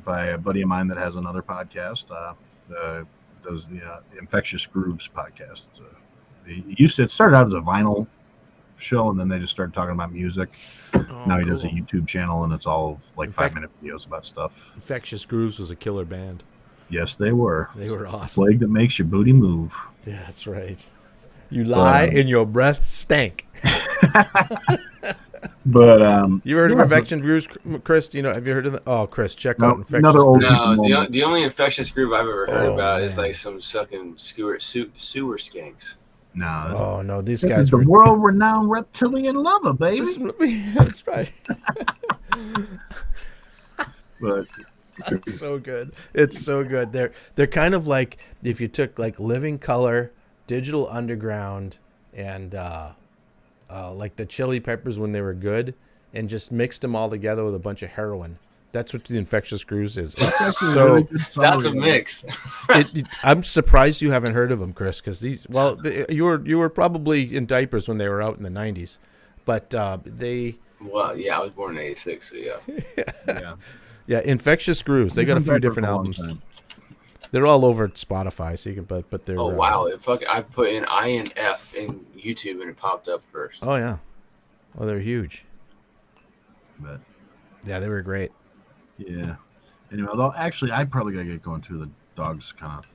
by a buddy of mine that has another podcast, does the Infectious Grooves podcast. It started out as a vinyl show, and then they just started talking about music. Now he does a YouTube channel, and it's all 5-minute videos about stuff. Infectious Grooves was a killer band. Yes, they were. They were awesome. Plague that makes your booty move. Yeah, that's right. You lie and your breath stank. But you heard of Infectious Grooves, Chris? Have you heard of Oh, Chris, check out Infectious another old Grooves. No, the only Infectious Groove I've ever heard about is some sucking sewer skanks. No. Oh no, these this guys is the world-renowned reptilian lover, baby. That's right. But It's so good. It's so good. They're kind of like if you took like Living Color, Digital Underground, and like the Chili Peppers when they were good, and just mixed them all together with a bunch of heroin. That's what the Infectious Grooves is. That's actually a So really good That's a summary. mix. I'm surprised you haven't heard of them, Chris, because you were probably in diapers when they were out in the '90s, but they. Well, yeah, I was born in '86, so yeah. Yeah. Yeah, Infectious Grooves. They got a few different albums. They're all over Spotify, so you can. But they're. Oh wow! I put in INF in YouTube and it popped up first. Oh yeah. Oh, they're huge. But Yeah, they were great. yeah. Anyway, although actually, I probably gotta get going too. The dog's kind of.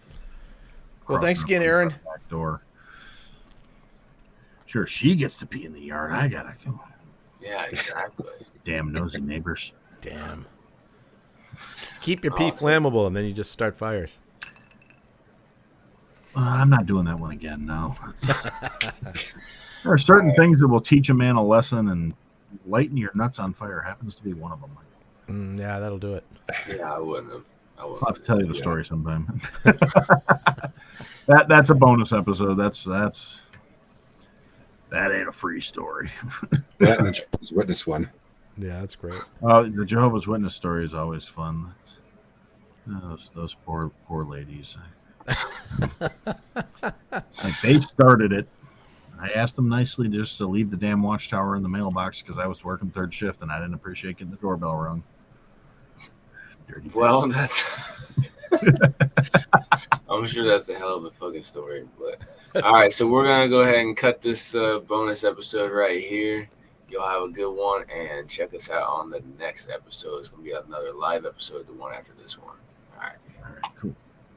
Well, thanks again, Aaron. Back door. Sure, she gets to pee in the yard. I gotta go. Yeah, exactly. Damn nosy neighbors. Damn. Keep your pee flammable, and then you just start fires. I'm not doing that one again. No. There are certain things that will teach a man a lesson, and lighting your nuts on fire happens to be one of them. Yeah, that'll do it. Yeah, I wouldn't have. I'll have to tell you the story sometime. That's a bonus episode. That ain't a free story. That and the Jehovah's Witness one. Yeah, that's great. The Jehovah's Witness story is always fun. Those poor ladies. Like they started it. I asked them nicely just to leave the damn watchtower in the mailbox because I was working third shift and I didn't appreciate getting the doorbell rung. Dirty. Well, that's. I'm sure that's a hell of a fucking story. But all right, so we're gonna go ahead and cut this bonus episode right here. Y'all have a good one and check us out on the next episode. It's gonna be another live episode, the one after this one.